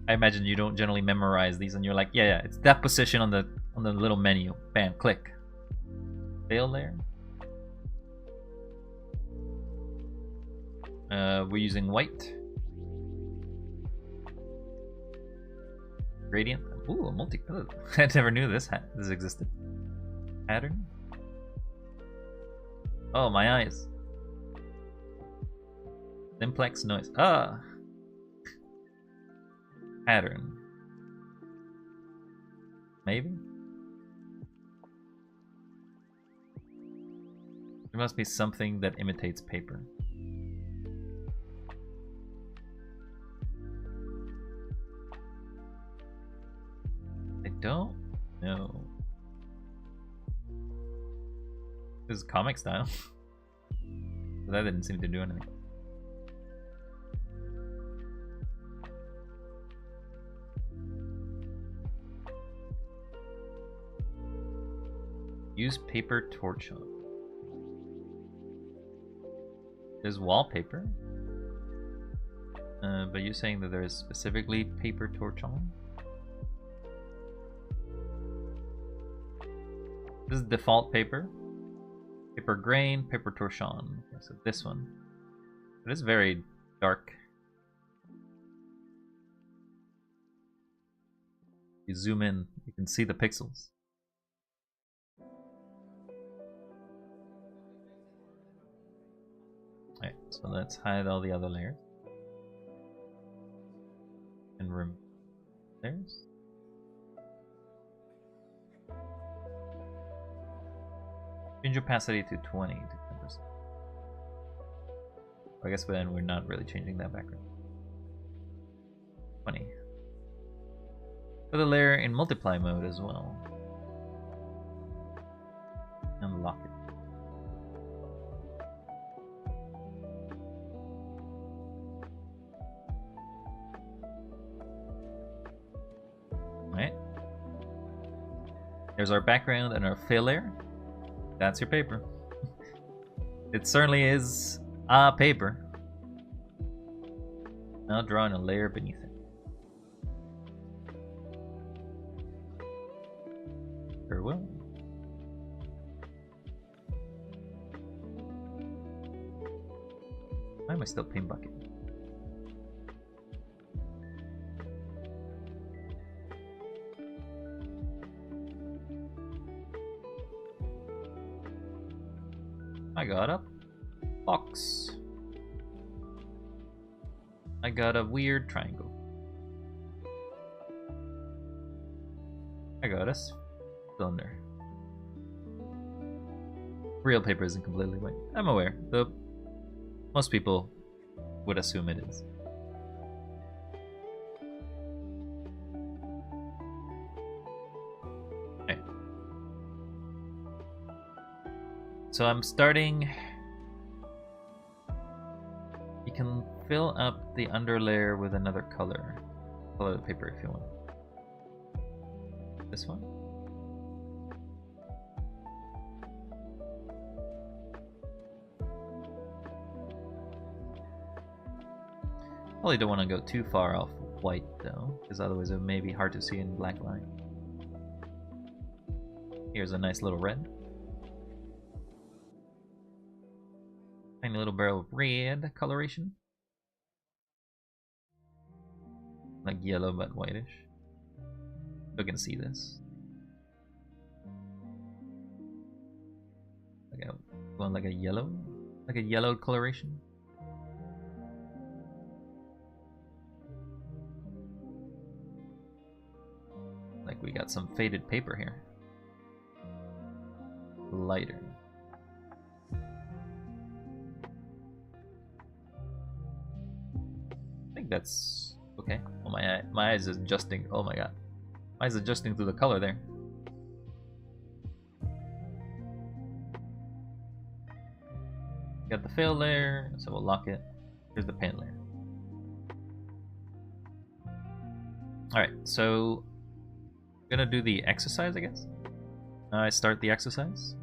[SPEAKER 1] I imagine you don't generally memorize these, and you're like, yeah, it's that position on the little menu. Bam, click. Fill layer. We're using white. Gradient. Ooh, a multicolor. I never knew this existed. Pattern. Oh, my eyes. Simplex noise. Ah. Pattern. Maybe? There must be something that imitates paper. I don't know. This is comic style. But that didn't seem to do anything. Use paper torch on. There's wallpaper. But you're saying that there's specifically paper torch on? This is default paper. Paper grain, paper torchon. Okay, so this one. It is very dark. You zoom in, you can see the pixels. Alright, so let's hide all the other layers. And remove layers. Change opacity to 20 to 10%. I guess then we're not really changing that background. 20. Put the layer in multiply mode as well. And lock it. There's our background and our fill layer. That's your paper. It certainly is a paper. Now drawing a layer beneath it. Very well. Why am I still paint bucket? I got a box. I got a weird triangle. I got a cylinder. Real paper isn't completely white. I'm aware, though most people would assume it is. Okay. So I'm starting. You can fill up the underlayer with another color. Color the paper if you want. This one. Probably don't want to go too far off white though, because otherwise it may be hard to see in black line. Here's a nice little red. Tiny little barrel of red coloration. Like yellow but whitish. You can see this. Like a yellow coloration. Like we got some faded paper here. Lighter. I think that's okay. Oh, my eyes is adjusting. Oh my god, my eyes adjusting to the color there. Got the fill layer, so we'll lock it. Here's the paint layer. Alright, so I'm gonna do the exercise, I guess. I start the exercise.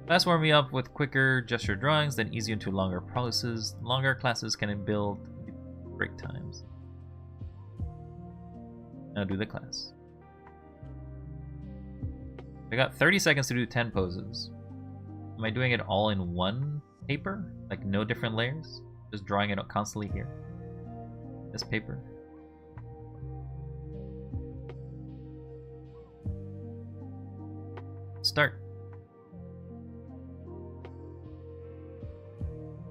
[SPEAKER 1] Let's warm me up with quicker gesture drawings, then ease you into longer processes. Longer classes can build break times. Now do the class. I got 30 seconds to do 10 poses. Am I doing it all in one paper? Like no different layers? Just drawing it constantly here? This paper? Start.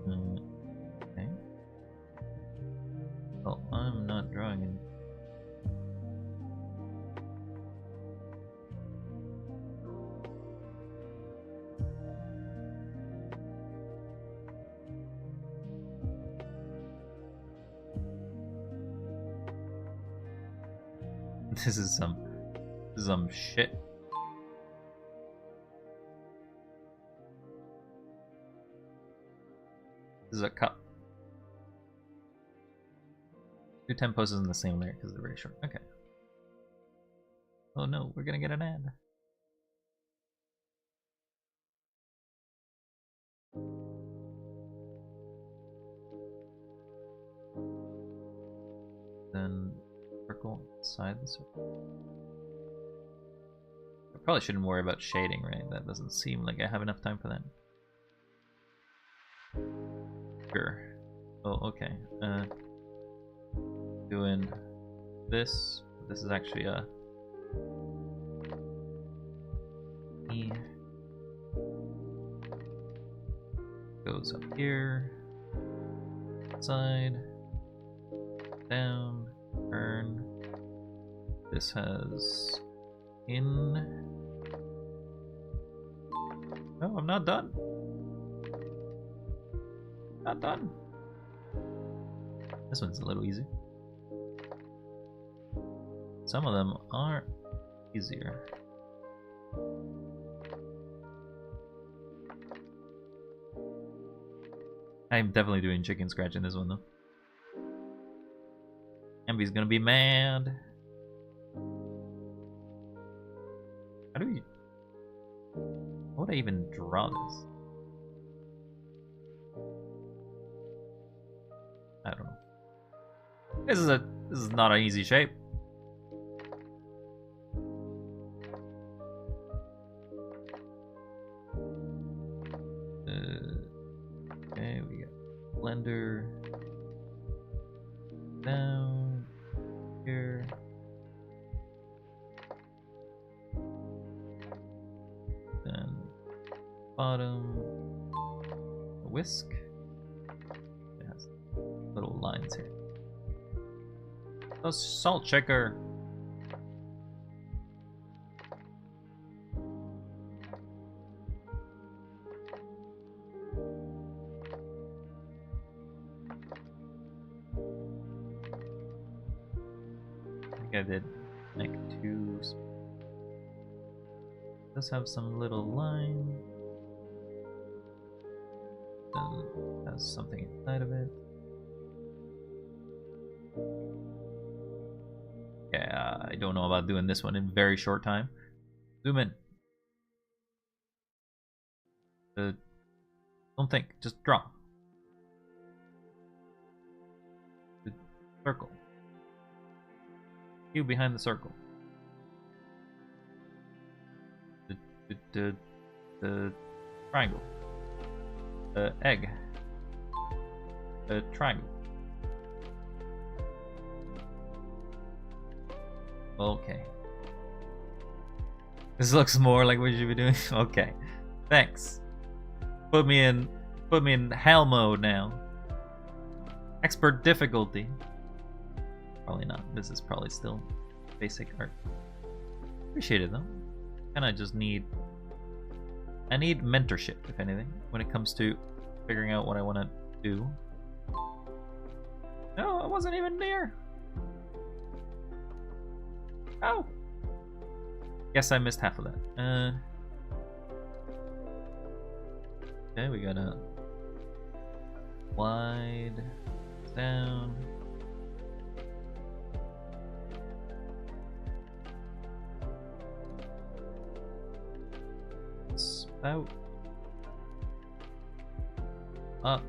[SPEAKER 1] Okay. Well, I'm not drawing in. This is some shit. This is a cup. Do 10 poses in the same layer because they're very short. Okay. Oh no, we're gonna get an ad. Then circle inside the circle. I probably shouldn't worry about shading, right? That doesn't seem like I have enough time for that. Sure. Oh, okay. Doing this. This is actually a E. Goes up here. Side. Down. Turn. This has in. No, I'm not done. Not done. This one's a little easy. Some of them are easier. I'm definitely doing chicken scratch in this one though. Envy's gonna be mad. How do we... How would I even draw this? I don't know. This is not an easy shape. Okay, we got blender down here. Then bottom whisk. It has little lines here. Oh, salt checker. I think I did like 2. Does have some little line. Then has something inside of it. Yeah, I don't know about doing this one in very short time. Zoom in. Don't think, just draw. The circle. You behind the circle. The triangle. The egg. The triangle. Okay. This looks more like what you should be doing. Okay. Thanks. Put me in hell mode now. Expert difficulty. Probably not. This is probably still basic art. Appreciate it though. And I just need mentorship, if anything, when it comes to figuring out what I want to do. No, I wasn't even near. Oh. Guess I missed half of that. Okay, we got a wide down. Spout. Up.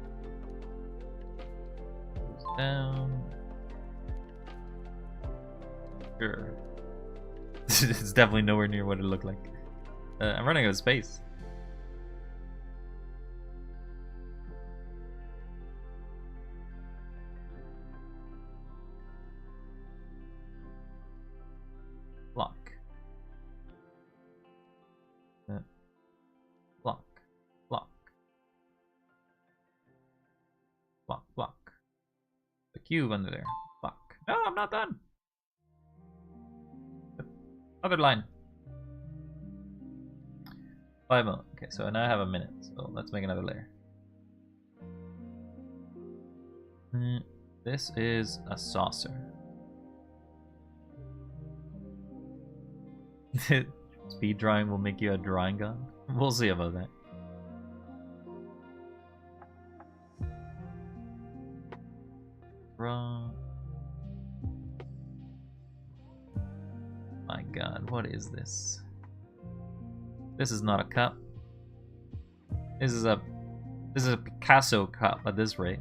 [SPEAKER 1] Down. Sure. It's definitely nowhere near what it looked like. I'm running out of space. Block. Block. Block. Block. Block. The cube under there. Block. No, I'm not done. Other line. 5 more. Okay, so now I have a minute. So let's make another layer. This is a saucer. Speed drawing will make you a drawing god. We'll see about that. Draw. My god, what is this? This is not a cup. This is a Picasso cup at this rate.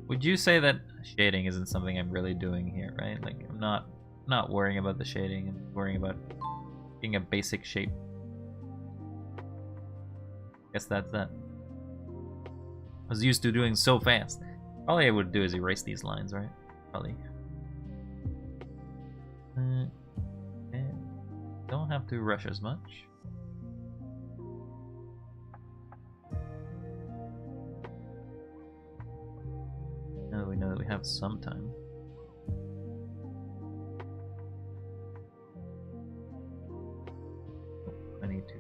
[SPEAKER 1] Would you say that shading isn't something I'm really doing here, right? Like I'm not worrying about the shading, I'm worrying about being a basic shape. Guess that's that. I was used to doing so fast. All I would do is erase these lines, right? Probably. Okay. Don't have to rush as much. Now that we know that we have some time. I need to.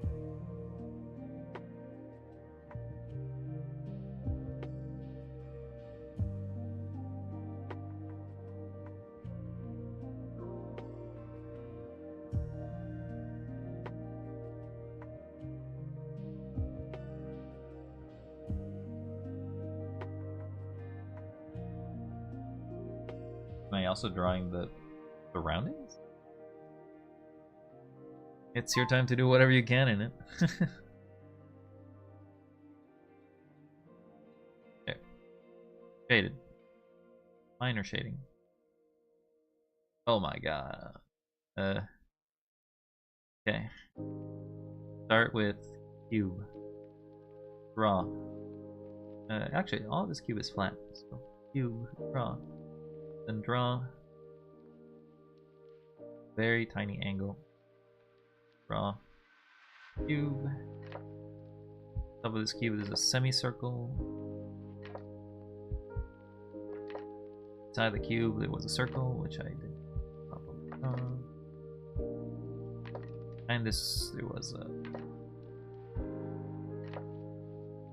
[SPEAKER 1] Am I also drawing the surroundings? It's your time to do whatever you can in it. Okay. Shaded. Minor shading. Oh my god. Okay. Start with cube. Draw. Actually, all of this cube is flat. So cube, draw. Then draw. Very tiny angle. Draw. Cube. Top of this cube is a semicircle. Inside the cube there was a circle, which I did probably wrong. Behind this there was a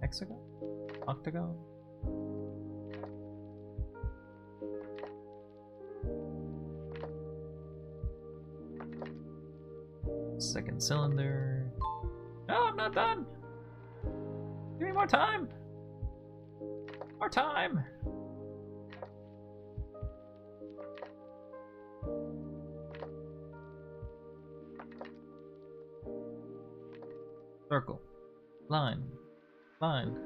[SPEAKER 1] hexagon? Octagon? Second cylinder. No, I'm not done! Give me more time! More time! Circle. Line. Line.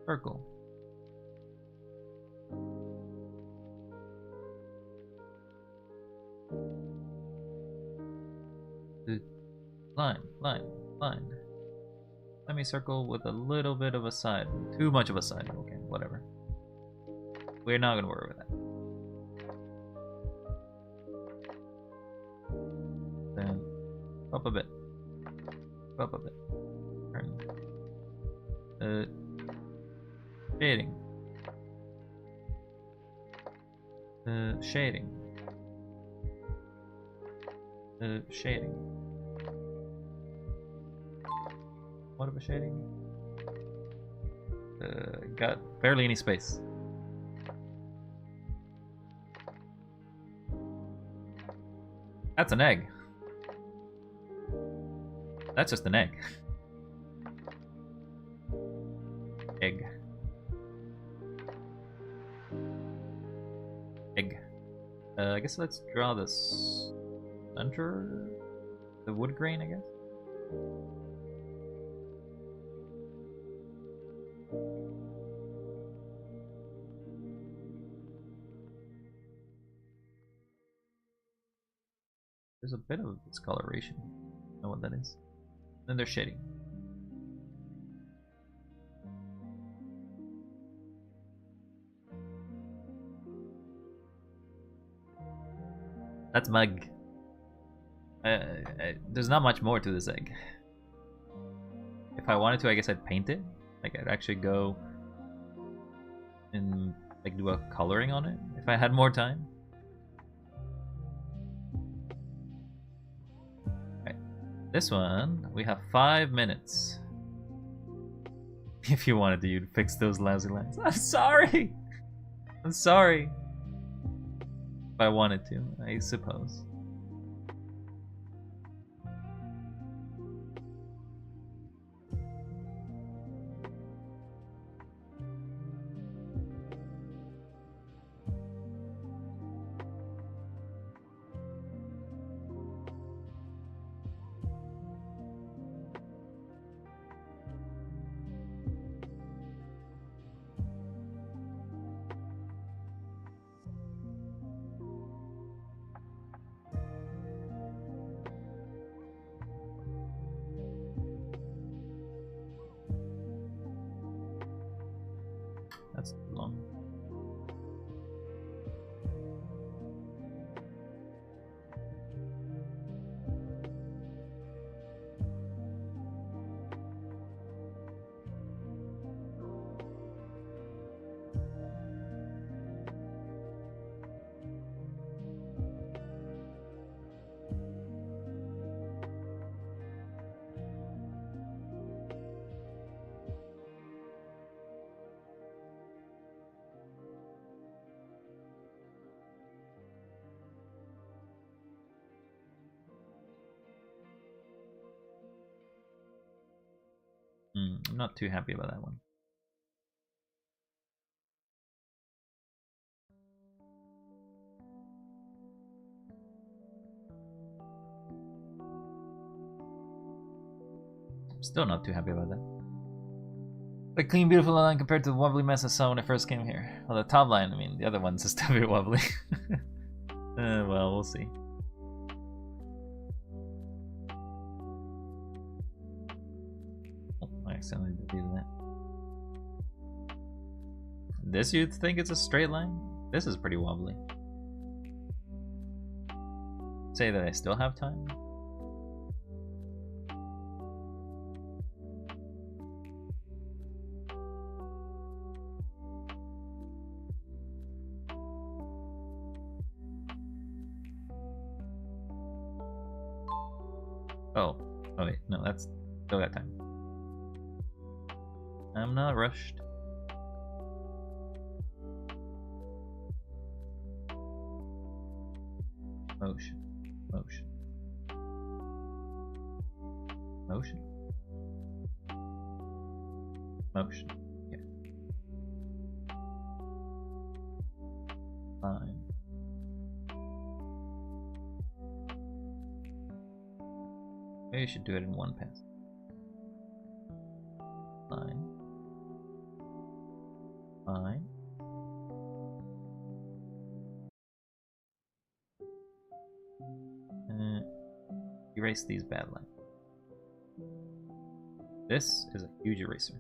[SPEAKER 1] Circle. Line. Line. Line. Semicircle with a little bit of a side. Too much of a side. Okay, whatever. We're not gonna worry with that. Then up a bit. Up a bit. Turn. Shading. Shading. Shading. What of a shading? Got barely any space. That's an egg. That's just an egg. Egg. Egg. I guess let's draw this center. The wood grain, I guess. There's a bit of discoloration. I don't know what that is. Then there's shading. That's mug. There's not much more to this egg. If I wanted to, I guess I'd paint it. Like, I'd actually go and like do a coloring on it if I had more time. Right. This one, we have 5 minutes. If you wanted to, you'd fix those lousy lines. I'm sorry! I'm sorry. If I wanted to, I suppose. That's too long. I'm not too happy about that one. Still not too happy about that. The clean, beautiful line compared to the wobbly mess I saw when I first came here. Well, the top line, I mean, the other ones are still a bit wobbly. Well, we'll see. Oh, I accidentally deleted that. This you'd think it's a straight line? This is pretty wobbly. Say that I still have time? Oh wait, no, that's still got time. I'm not rushed. Motion, motion, motion, motion. Yeah. Fine. Maybe you should do it in one pass. Fine. Fine. Erase these bad lines. This is a huge eraser.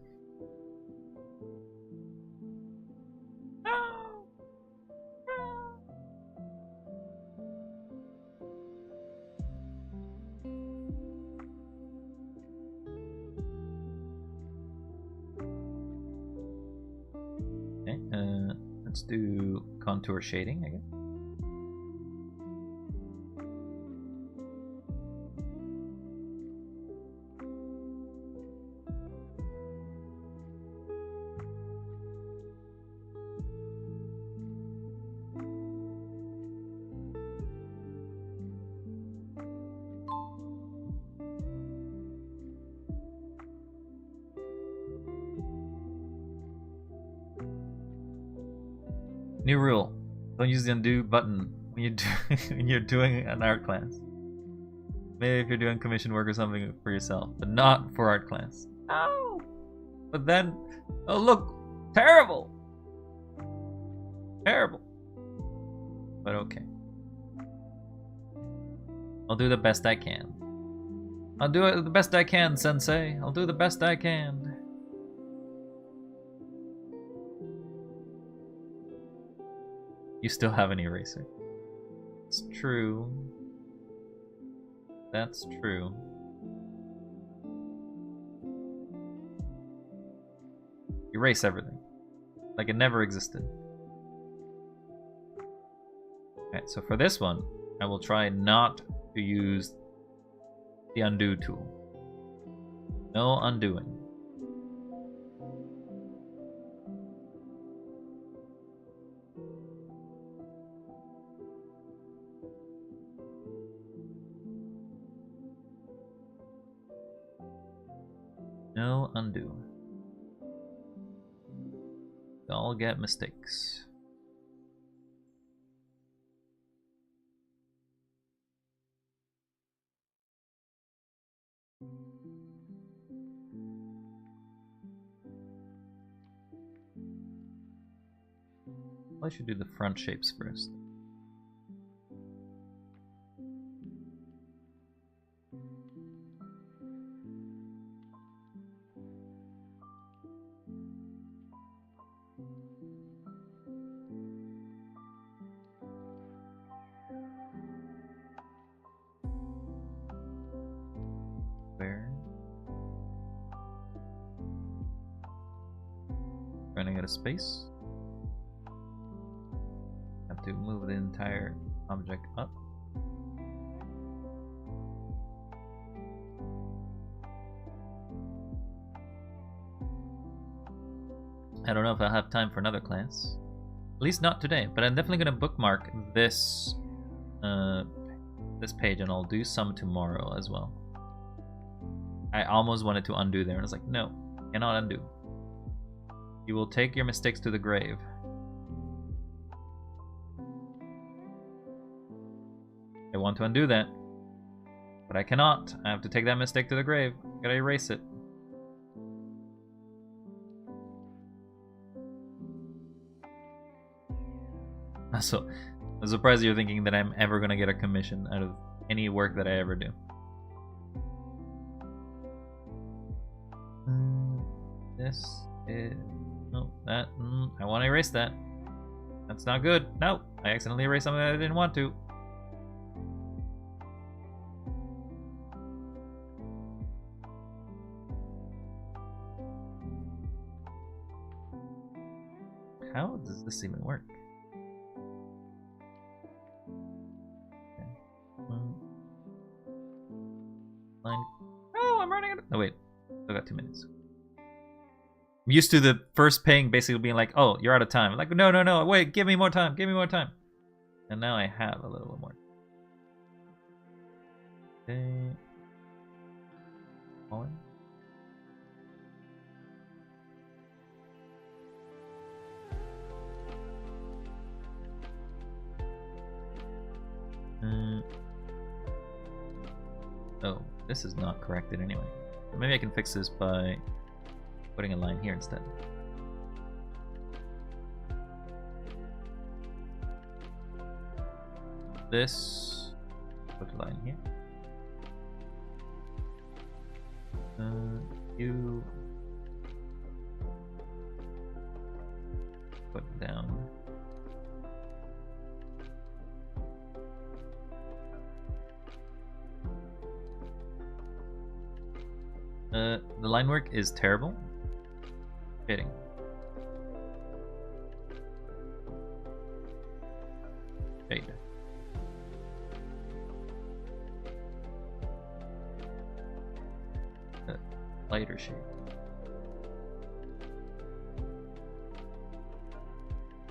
[SPEAKER 1] Okay, let's do contour shading again. New rule: don't use the undo button when you're doing an art class. Maybe if you're doing commission work or something for yourself, but not for art class. Oh! But then, oh look, terrible, terrible. But okay, I'll do the best I can. I'll do it the best I can, Sensei. I'll do the best I can. You still have an eraser. It's true. That's true. Erase everything. Like it never existed. Okay, so for this one, I will try not to use the undo tool. No undoing. No undo. We all get mistakes. I should do the front shapes first. Running out of space. Have to move the entire object up. I don't know if I'll have time for another class. At least not today, but I'm definitely gonna bookmark this this page, and I'll do some tomorrow as well. I almost wanted to undo there, and I was like, no, cannot undo. You will take your mistakes to the grave. I want to undo that, but I cannot. I have to take that mistake to the grave. Gotta erase it. So I'm surprised you're thinking that I'm ever gonna get a commission out of any work that I ever do. This is... No, that... I want to erase that. That's not good. No, I accidentally erased something that I didn't want to. How does this even work? Okay. Line. Oh, I'm running out of... Oh, wait. Still got 2 minutes. I'm used to the first ping basically being like, oh, you're out of time. I'm like, no, no, no, wait, give me more time, give me more time. And now I have a little bit more. Okay. Hold on. Oh, this is not corrected anyway. Maybe I can fix this by putting a line here instead. This, put a line here. You put down. The line work is terrible. Fitting. Fade. Lighter shade.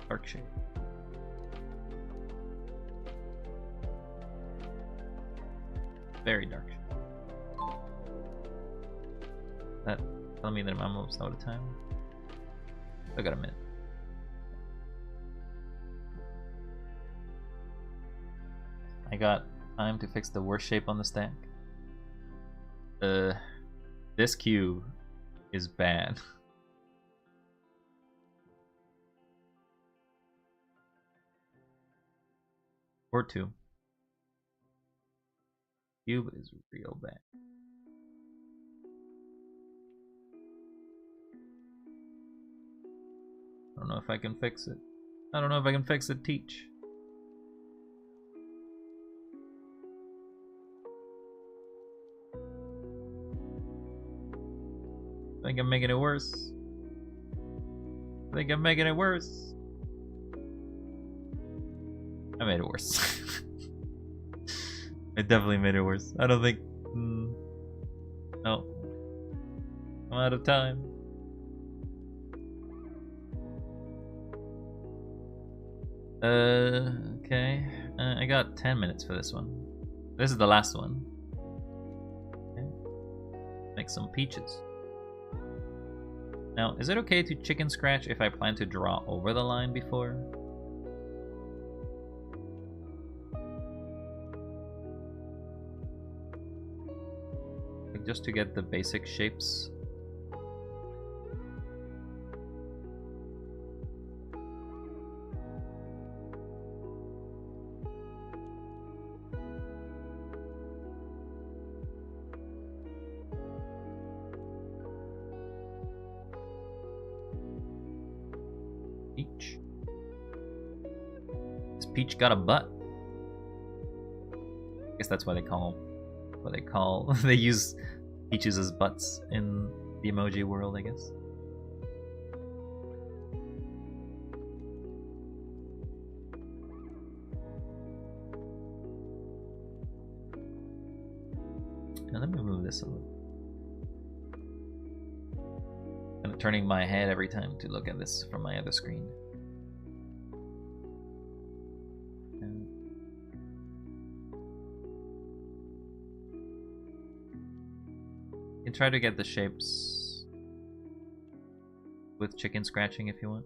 [SPEAKER 1] Dark shade. Very dark shade. That telling me that I'm almost out of time. I got a minute. I got time to fix the worst shape on the stack. This cube is bad. Or 2. Cube is real bad. I don't know if I can fix it. I don't know if I can fix it, teach. I think I'm making it worse. I think I'm making it worse. I made it worse. I definitely made it worse. I don't think... No. I'm out of time. Okay. I got 10 minutes for this one. This is the last one. Okay. Make some peaches. Now, is it okay to chicken scratch if I plan to draw over the line before? Like just to get the basic shapes. Peach. This peach got a butt. I guess that's why they call they use peaches as butts in the emoji world, I guess. Now let me move this a little. I'm turning my head every time to look at this from my other screen. You can try to get the shapes with chicken scratching if you want.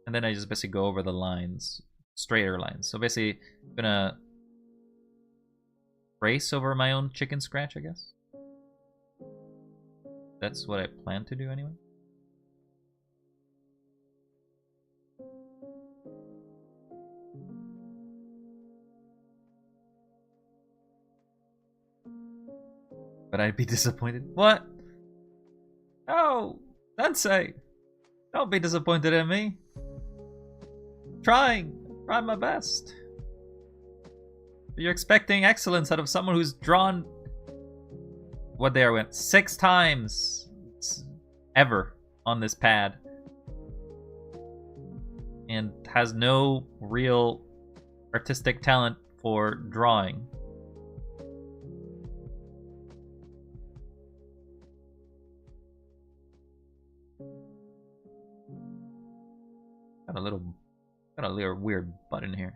[SPEAKER 1] And then I just basically go over the lines, straighter lines. So basically, I'm gonna trace over my own chicken scratch, I guess. That's what I plan to do anyway. but I'd be disappointed. What? No! Sensei! Don't be disappointed in me. Trying my best. You're expecting excellence out of someone who's drawn what they went 6 times ever on this pad and has no real artistic talent for drawing. Got a little weird button here.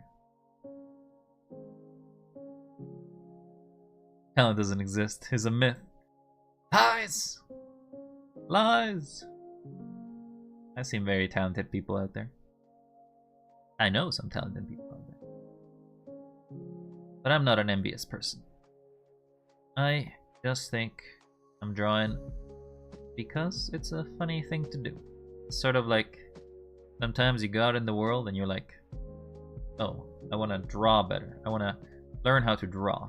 [SPEAKER 1] Talent doesn't exist. Is a myth. Lies! Lies! I've seen very talented people out there. I know some talented people out there. But I'm not an envious person. I just think I'm drawing because it's a funny thing to do. It's sort of like sometimes you go out in the world and you're like, oh, I want to draw better. I want to learn how to draw.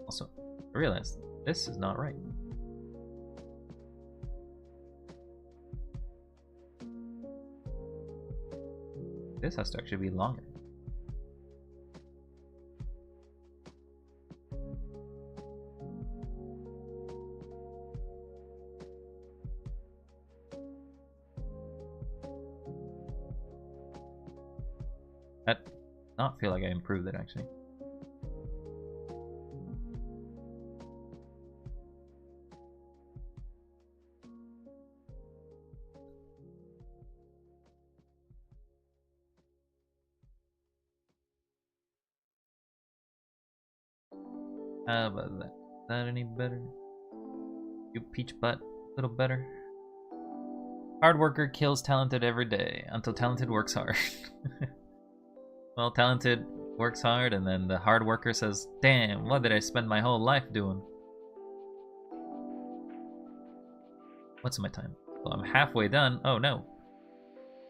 [SPEAKER 1] Also, I realized this is not right. This has to actually be longer. I not feel like I improved it actually. How about that? Is that any better? You peach butt, a little better. Hard worker kills talented every day until talented works hard. Well, talented works hard, and then the hard worker says, damn, what did I spend my whole life doing? What's my time? Well, I'm halfway done. Oh no.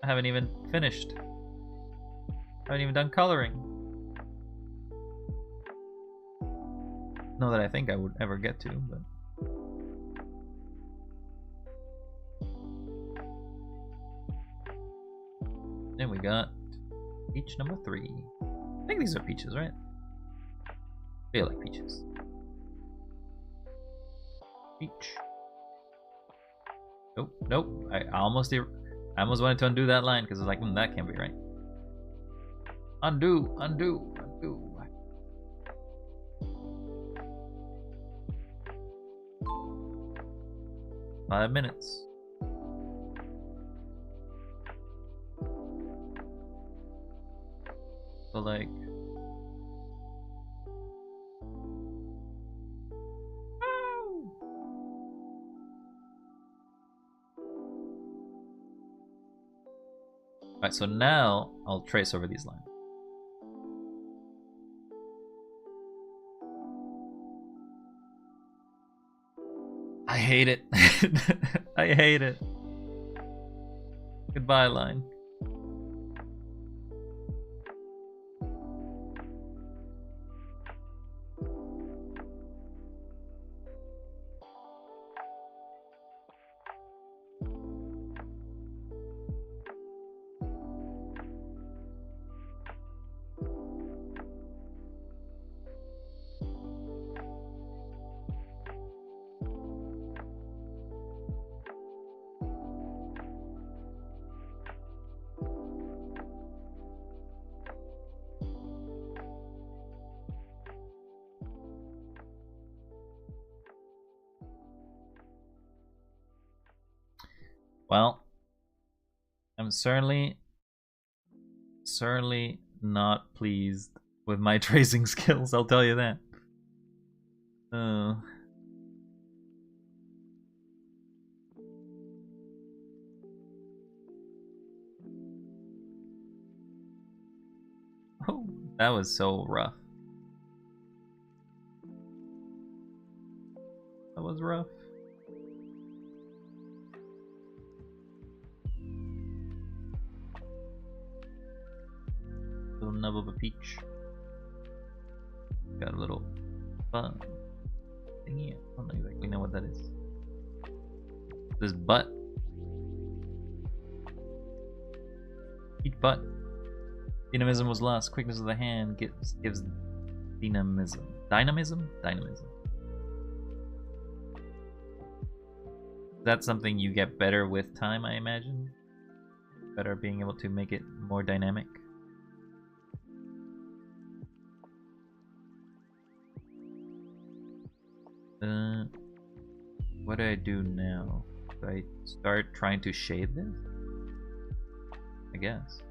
[SPEAKER 1] I haven't even finished. I haven't even done coloring. Not that I think I would ever get to, but... Then we got peach number 3. I think these are peaches, right? Feel like peaches. Peach. Nope, nope. I almost wanted to undo that line because I was like, that can't be right. Undo, undo, undo. Five minutes. So like, alright, so now I'll trace over these lines. I hate it. I hate it. Goodbye line. Well, I'm certainly not pleased with my tracing skills, I'll tell you that. Oh, that was so rough. That was rough. Little nub of a peach. Got a little fun. thingy. I don't exactly know what that is. This butt. Each butt. Dynamism was lost. Quickness of the hand gives dynamism. Dynamism? Dynamism. That's something you get better with time, I imagine. Better being able to make it more dynamic. What do I do now? Do I start trying to shade this? I guess.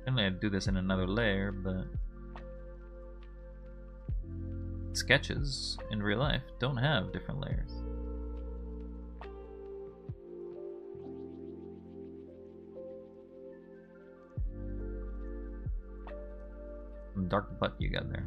[SPEAKER 1] Generally I'd do this in another layer, but sketches in real life don't have different layers. Some dark butt you got there.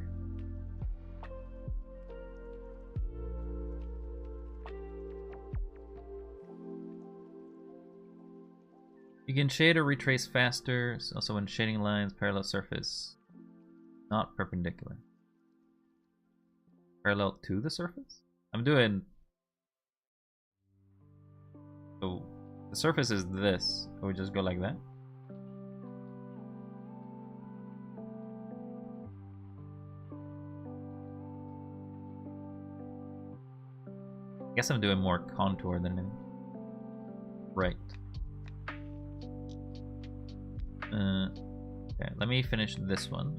[SPEAKER 1] You can shade or retrace faster, also when shading lines, parallel surface, not perpendicular. Parallel to the surface? I'm doing... So, the surface is this. Or we just go like that? I guess I'm doing more contour than anything. Right. Okay, let me finish this one.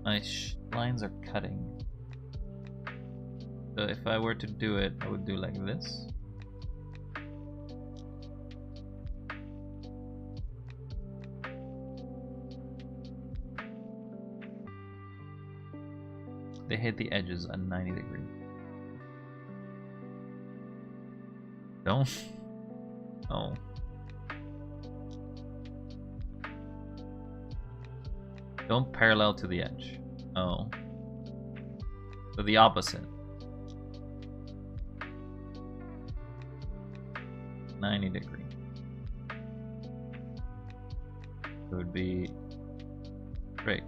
[SPEAKER 1] My lines are cutting. So if I were to do it, I would do like this. They hit the edges at 90 degrees. Don't. Oh. Don't parallel to the edge. Oh. So the opposite. 90 degree. It would be straight.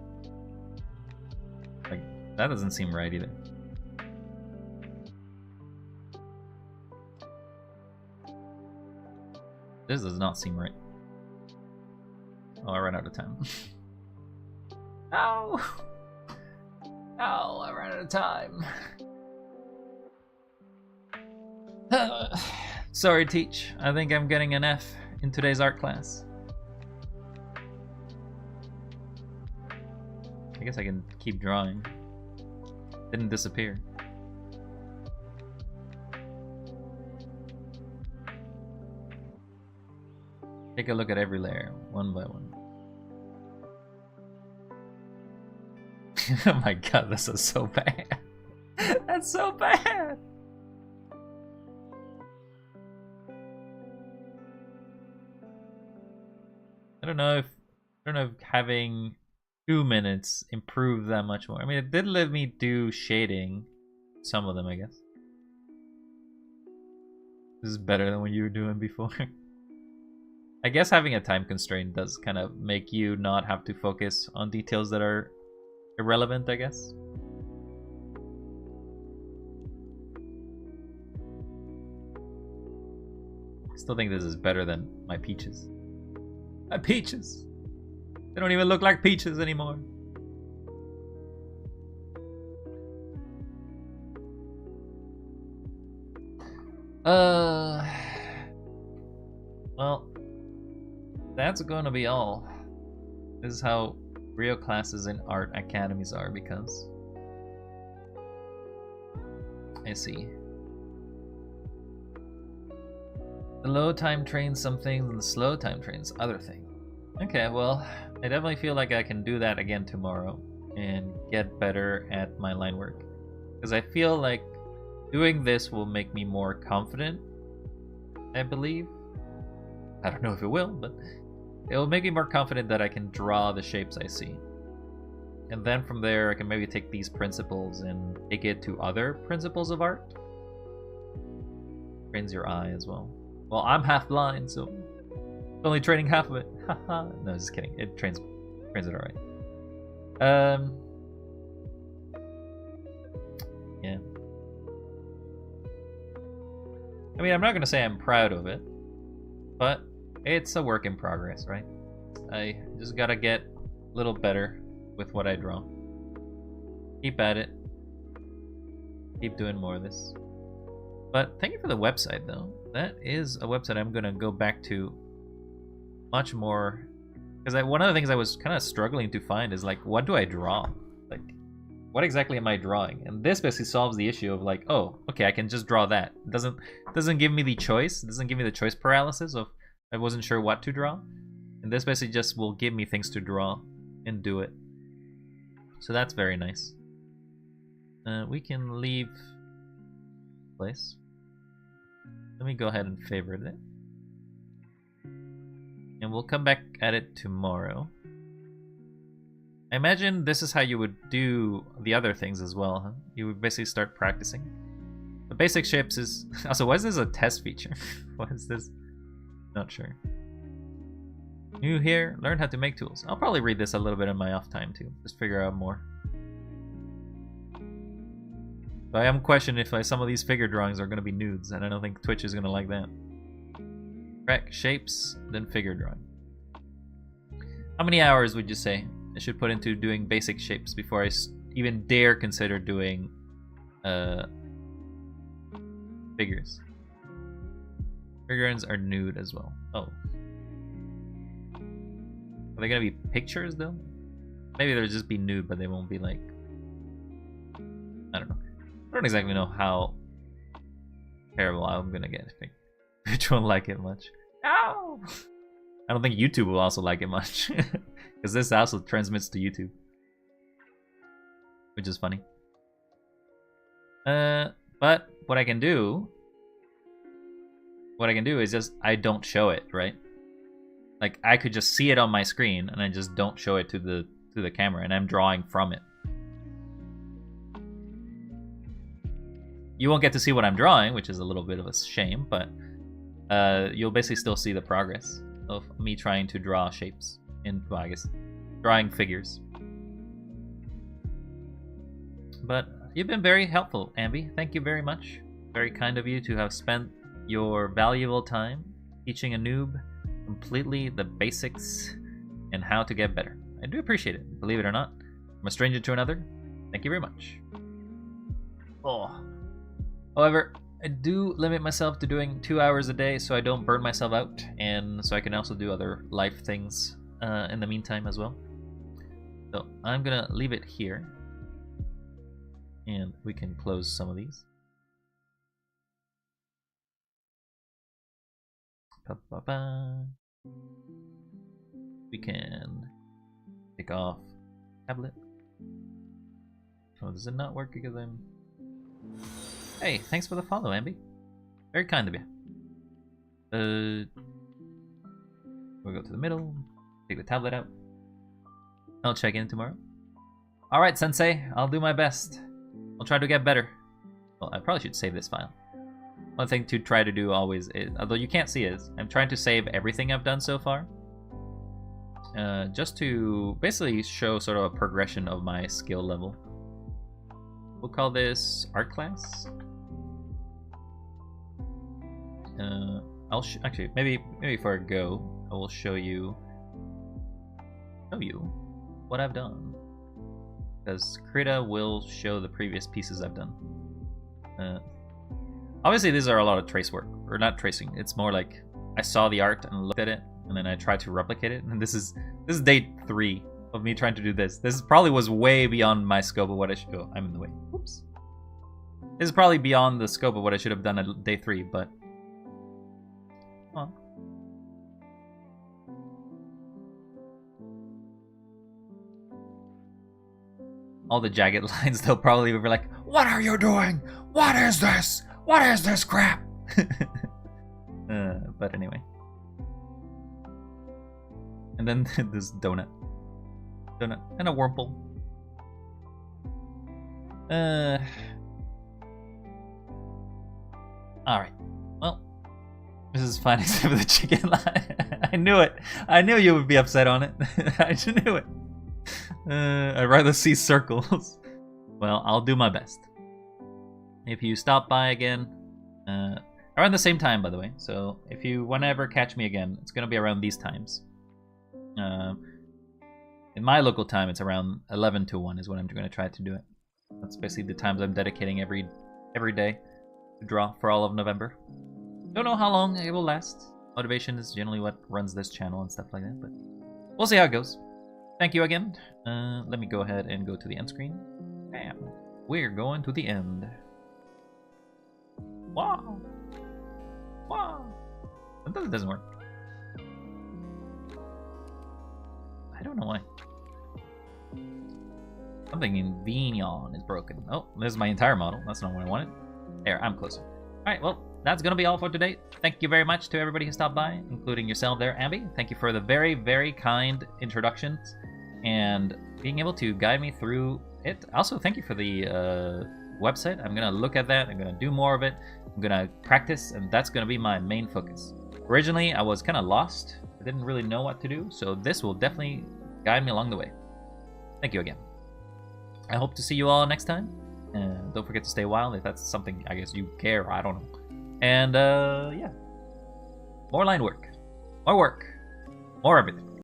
[SPEAKER 1] Like, that doesn't seem right either. This does not seem right. Oh, I ran out of time. Ow! Ow, I ran out of time. Sorry, teach. I think I'm getting an F in today's art class. I guess I can keep drawing. Didn't disappear. Take a look at every layer, one by one. Oh my god, this is so bad. That's so bad. I don't know if having 2 minutes improved that much more. I mean, it did let me do shading, some of them, I guess. This is better than what you were doing before. I guess having a time constraint does kind of make you not have to focus on details that are irrelevant, I guess. I still think this is better than my peaches. My peaches! They don't even look like peaches anymore. Well, that's gonna be all. This is how real classes in art academies are, because I see. The low time trains some things and the slow time trains other things. Okay, well, I definitely feel like I can do that again tomorrow and get better at my line work. Because I feel like doing this will make me more confident, I believe. I don't know if it will, but it'll make me more confident that I can draw the shapes I see. And then from there, I can maybe take these principles and take it to other principles of art. Trains your eye as well. Well, I'm half blind, so it's only training half of it. Haha. No, just kidding. It trains it alright. Yeah. I mean, I'm not gonna say I'm proud of it, but it's a work in progress, right? I just gotta get a little better with what I draw. Keep at it. Keep doing more of this. But thank you for the website, though. That is a website I'm gonna go back to much more, because one of the things I was kind of struggling to find is like, what do I draw? Like, what exactly am I drawing? And this basically solves the issue of like, oh, okay, I can just draw that. It doesn't give me the choice. It doesn't give me the choice paralysis of I wasn't sure what to draw. And this basically just will give me things to draw and do it. So that's very nice. We can leave place. Let me go ahead and favorite it. And we'll come back at it tomorrow. I imagine this is how you would do the other things as well, huh? You would basically start practicing. The basic shapes is... Also, why is this a test feature? What is this? Not sure. New here, learn how to make tools. I'll probably read this a little bit in my off time too. Just figure out more. But I am questioning if some of these figure drawings are going to be nudes, and I don't think Twitch is going to like that. Correct, shapes, then figure drawing. How many hours would you say I should put into doing basic shapes before I even dare consider doing figures? Figurines are nude as well. Oh. Are they gonna be pictures though? Maybe they'll just be nude, but they won't be like... I don't know. I don't exactly know how terrible I'm gonna get. I think Twitch won't like it much. Ow! I don't think YouTube will also like it much. Because this also transmits to YouTube. Which is funny. But what I can do is just I don't show it, right? Like I could just see it on my screen and I just don't show it to the camera and I'm drawing from it. You won't get to see what I'm drawing, which is a little bit of a shame, but you'll basically still see the progress of me trying to draw shapes in, well, I guess, drawing figures. But you've been very helpful, Ambi. Thank you very much. Very kind of you to have spent your valuable time teaching a noob completely the basics and how to get better. I do appreciate it, believe it or not. From a stranger to another, thank you very much. Oh. However, I do limit myself to doing 2 hours a day so I don't burn myself out, and so I can also do other life things in the meantime as well. So I'm gonna leave it here, and we can close some of these. We can take off tablet. Oh, does it not work because I'm... Hey, thanks for the follow, Ambi. Very kind of you. We'll go to the middle, take the tablet out. I'll check in tomorrow. Alright, Sensei, I'll do my best. I'll try to get better. Well, I probably should save this file. One thing to try to do always is, although you can't see it, I'm trying to save everything I've done so far. Just to basically show sort of a progression of my skill level. We'll call this art class. Actually, maybe before I go, I will show you what I've done, because Krita will show the previous pieces I've done. Obviously, these are a lot of trace work, or not tracing. It's more like I saw the art and looked at it, and then I tried to replicate it. And this is day 3 of me trying to do this. This probably was way beyond my scope of what I should. Oh, I'm in the way. Oops. This is probably beyond the scope of what I should have done at day 3, but. Oh. All the jagged lines, they'll probably be like, "What are you doing? What is this? What is this crap?" But anyway. And then this donut. Donut. And a Wurmple. Alright. Well, this is fine except for the chicken. I knew it. I knew you would be upset on it. I just knew it. I'd rather see circles. Well, I'll do my best. If you stop by again, around the same time, by the way. So if you want to ever catch me again, it's going to be around these times. In my local time, it's around 11 to 1 is when I'm going to try to do it. That's basically the times I'm dedicating every day to draw for all of November. Don't know how long it will last. Motivation is generally what runs this channel and stuff like that, but we'll see how it goes. Thank you again. Let me go ahead and go to the end screen. Bam. We're going to the end. Wow. Wow. Sometimes it doesn't work. I don't know why. Something in Vignon is broken. Oh, this is my entire model. That's not what I wanted. There, I'm closer. Alright, well, that's going to be all for today. Thank you very much to everybody who stopped by, including yourself there, Ambi. Thank you for the very, very kind introductions and being able to guide me through it. Also, thank you for the website. I'm going to look at that. I'm going to do more of it. I'm going to practice, and that's going to be my main focus. Originally, I was kind of lost. I didn't really know what to do, so this will definitely guide me along the way. Thank you again. I hope to see you all next time. Don't forget to stay wild if that's something I guess you care. I don't know. And yeah, more line work, more everything.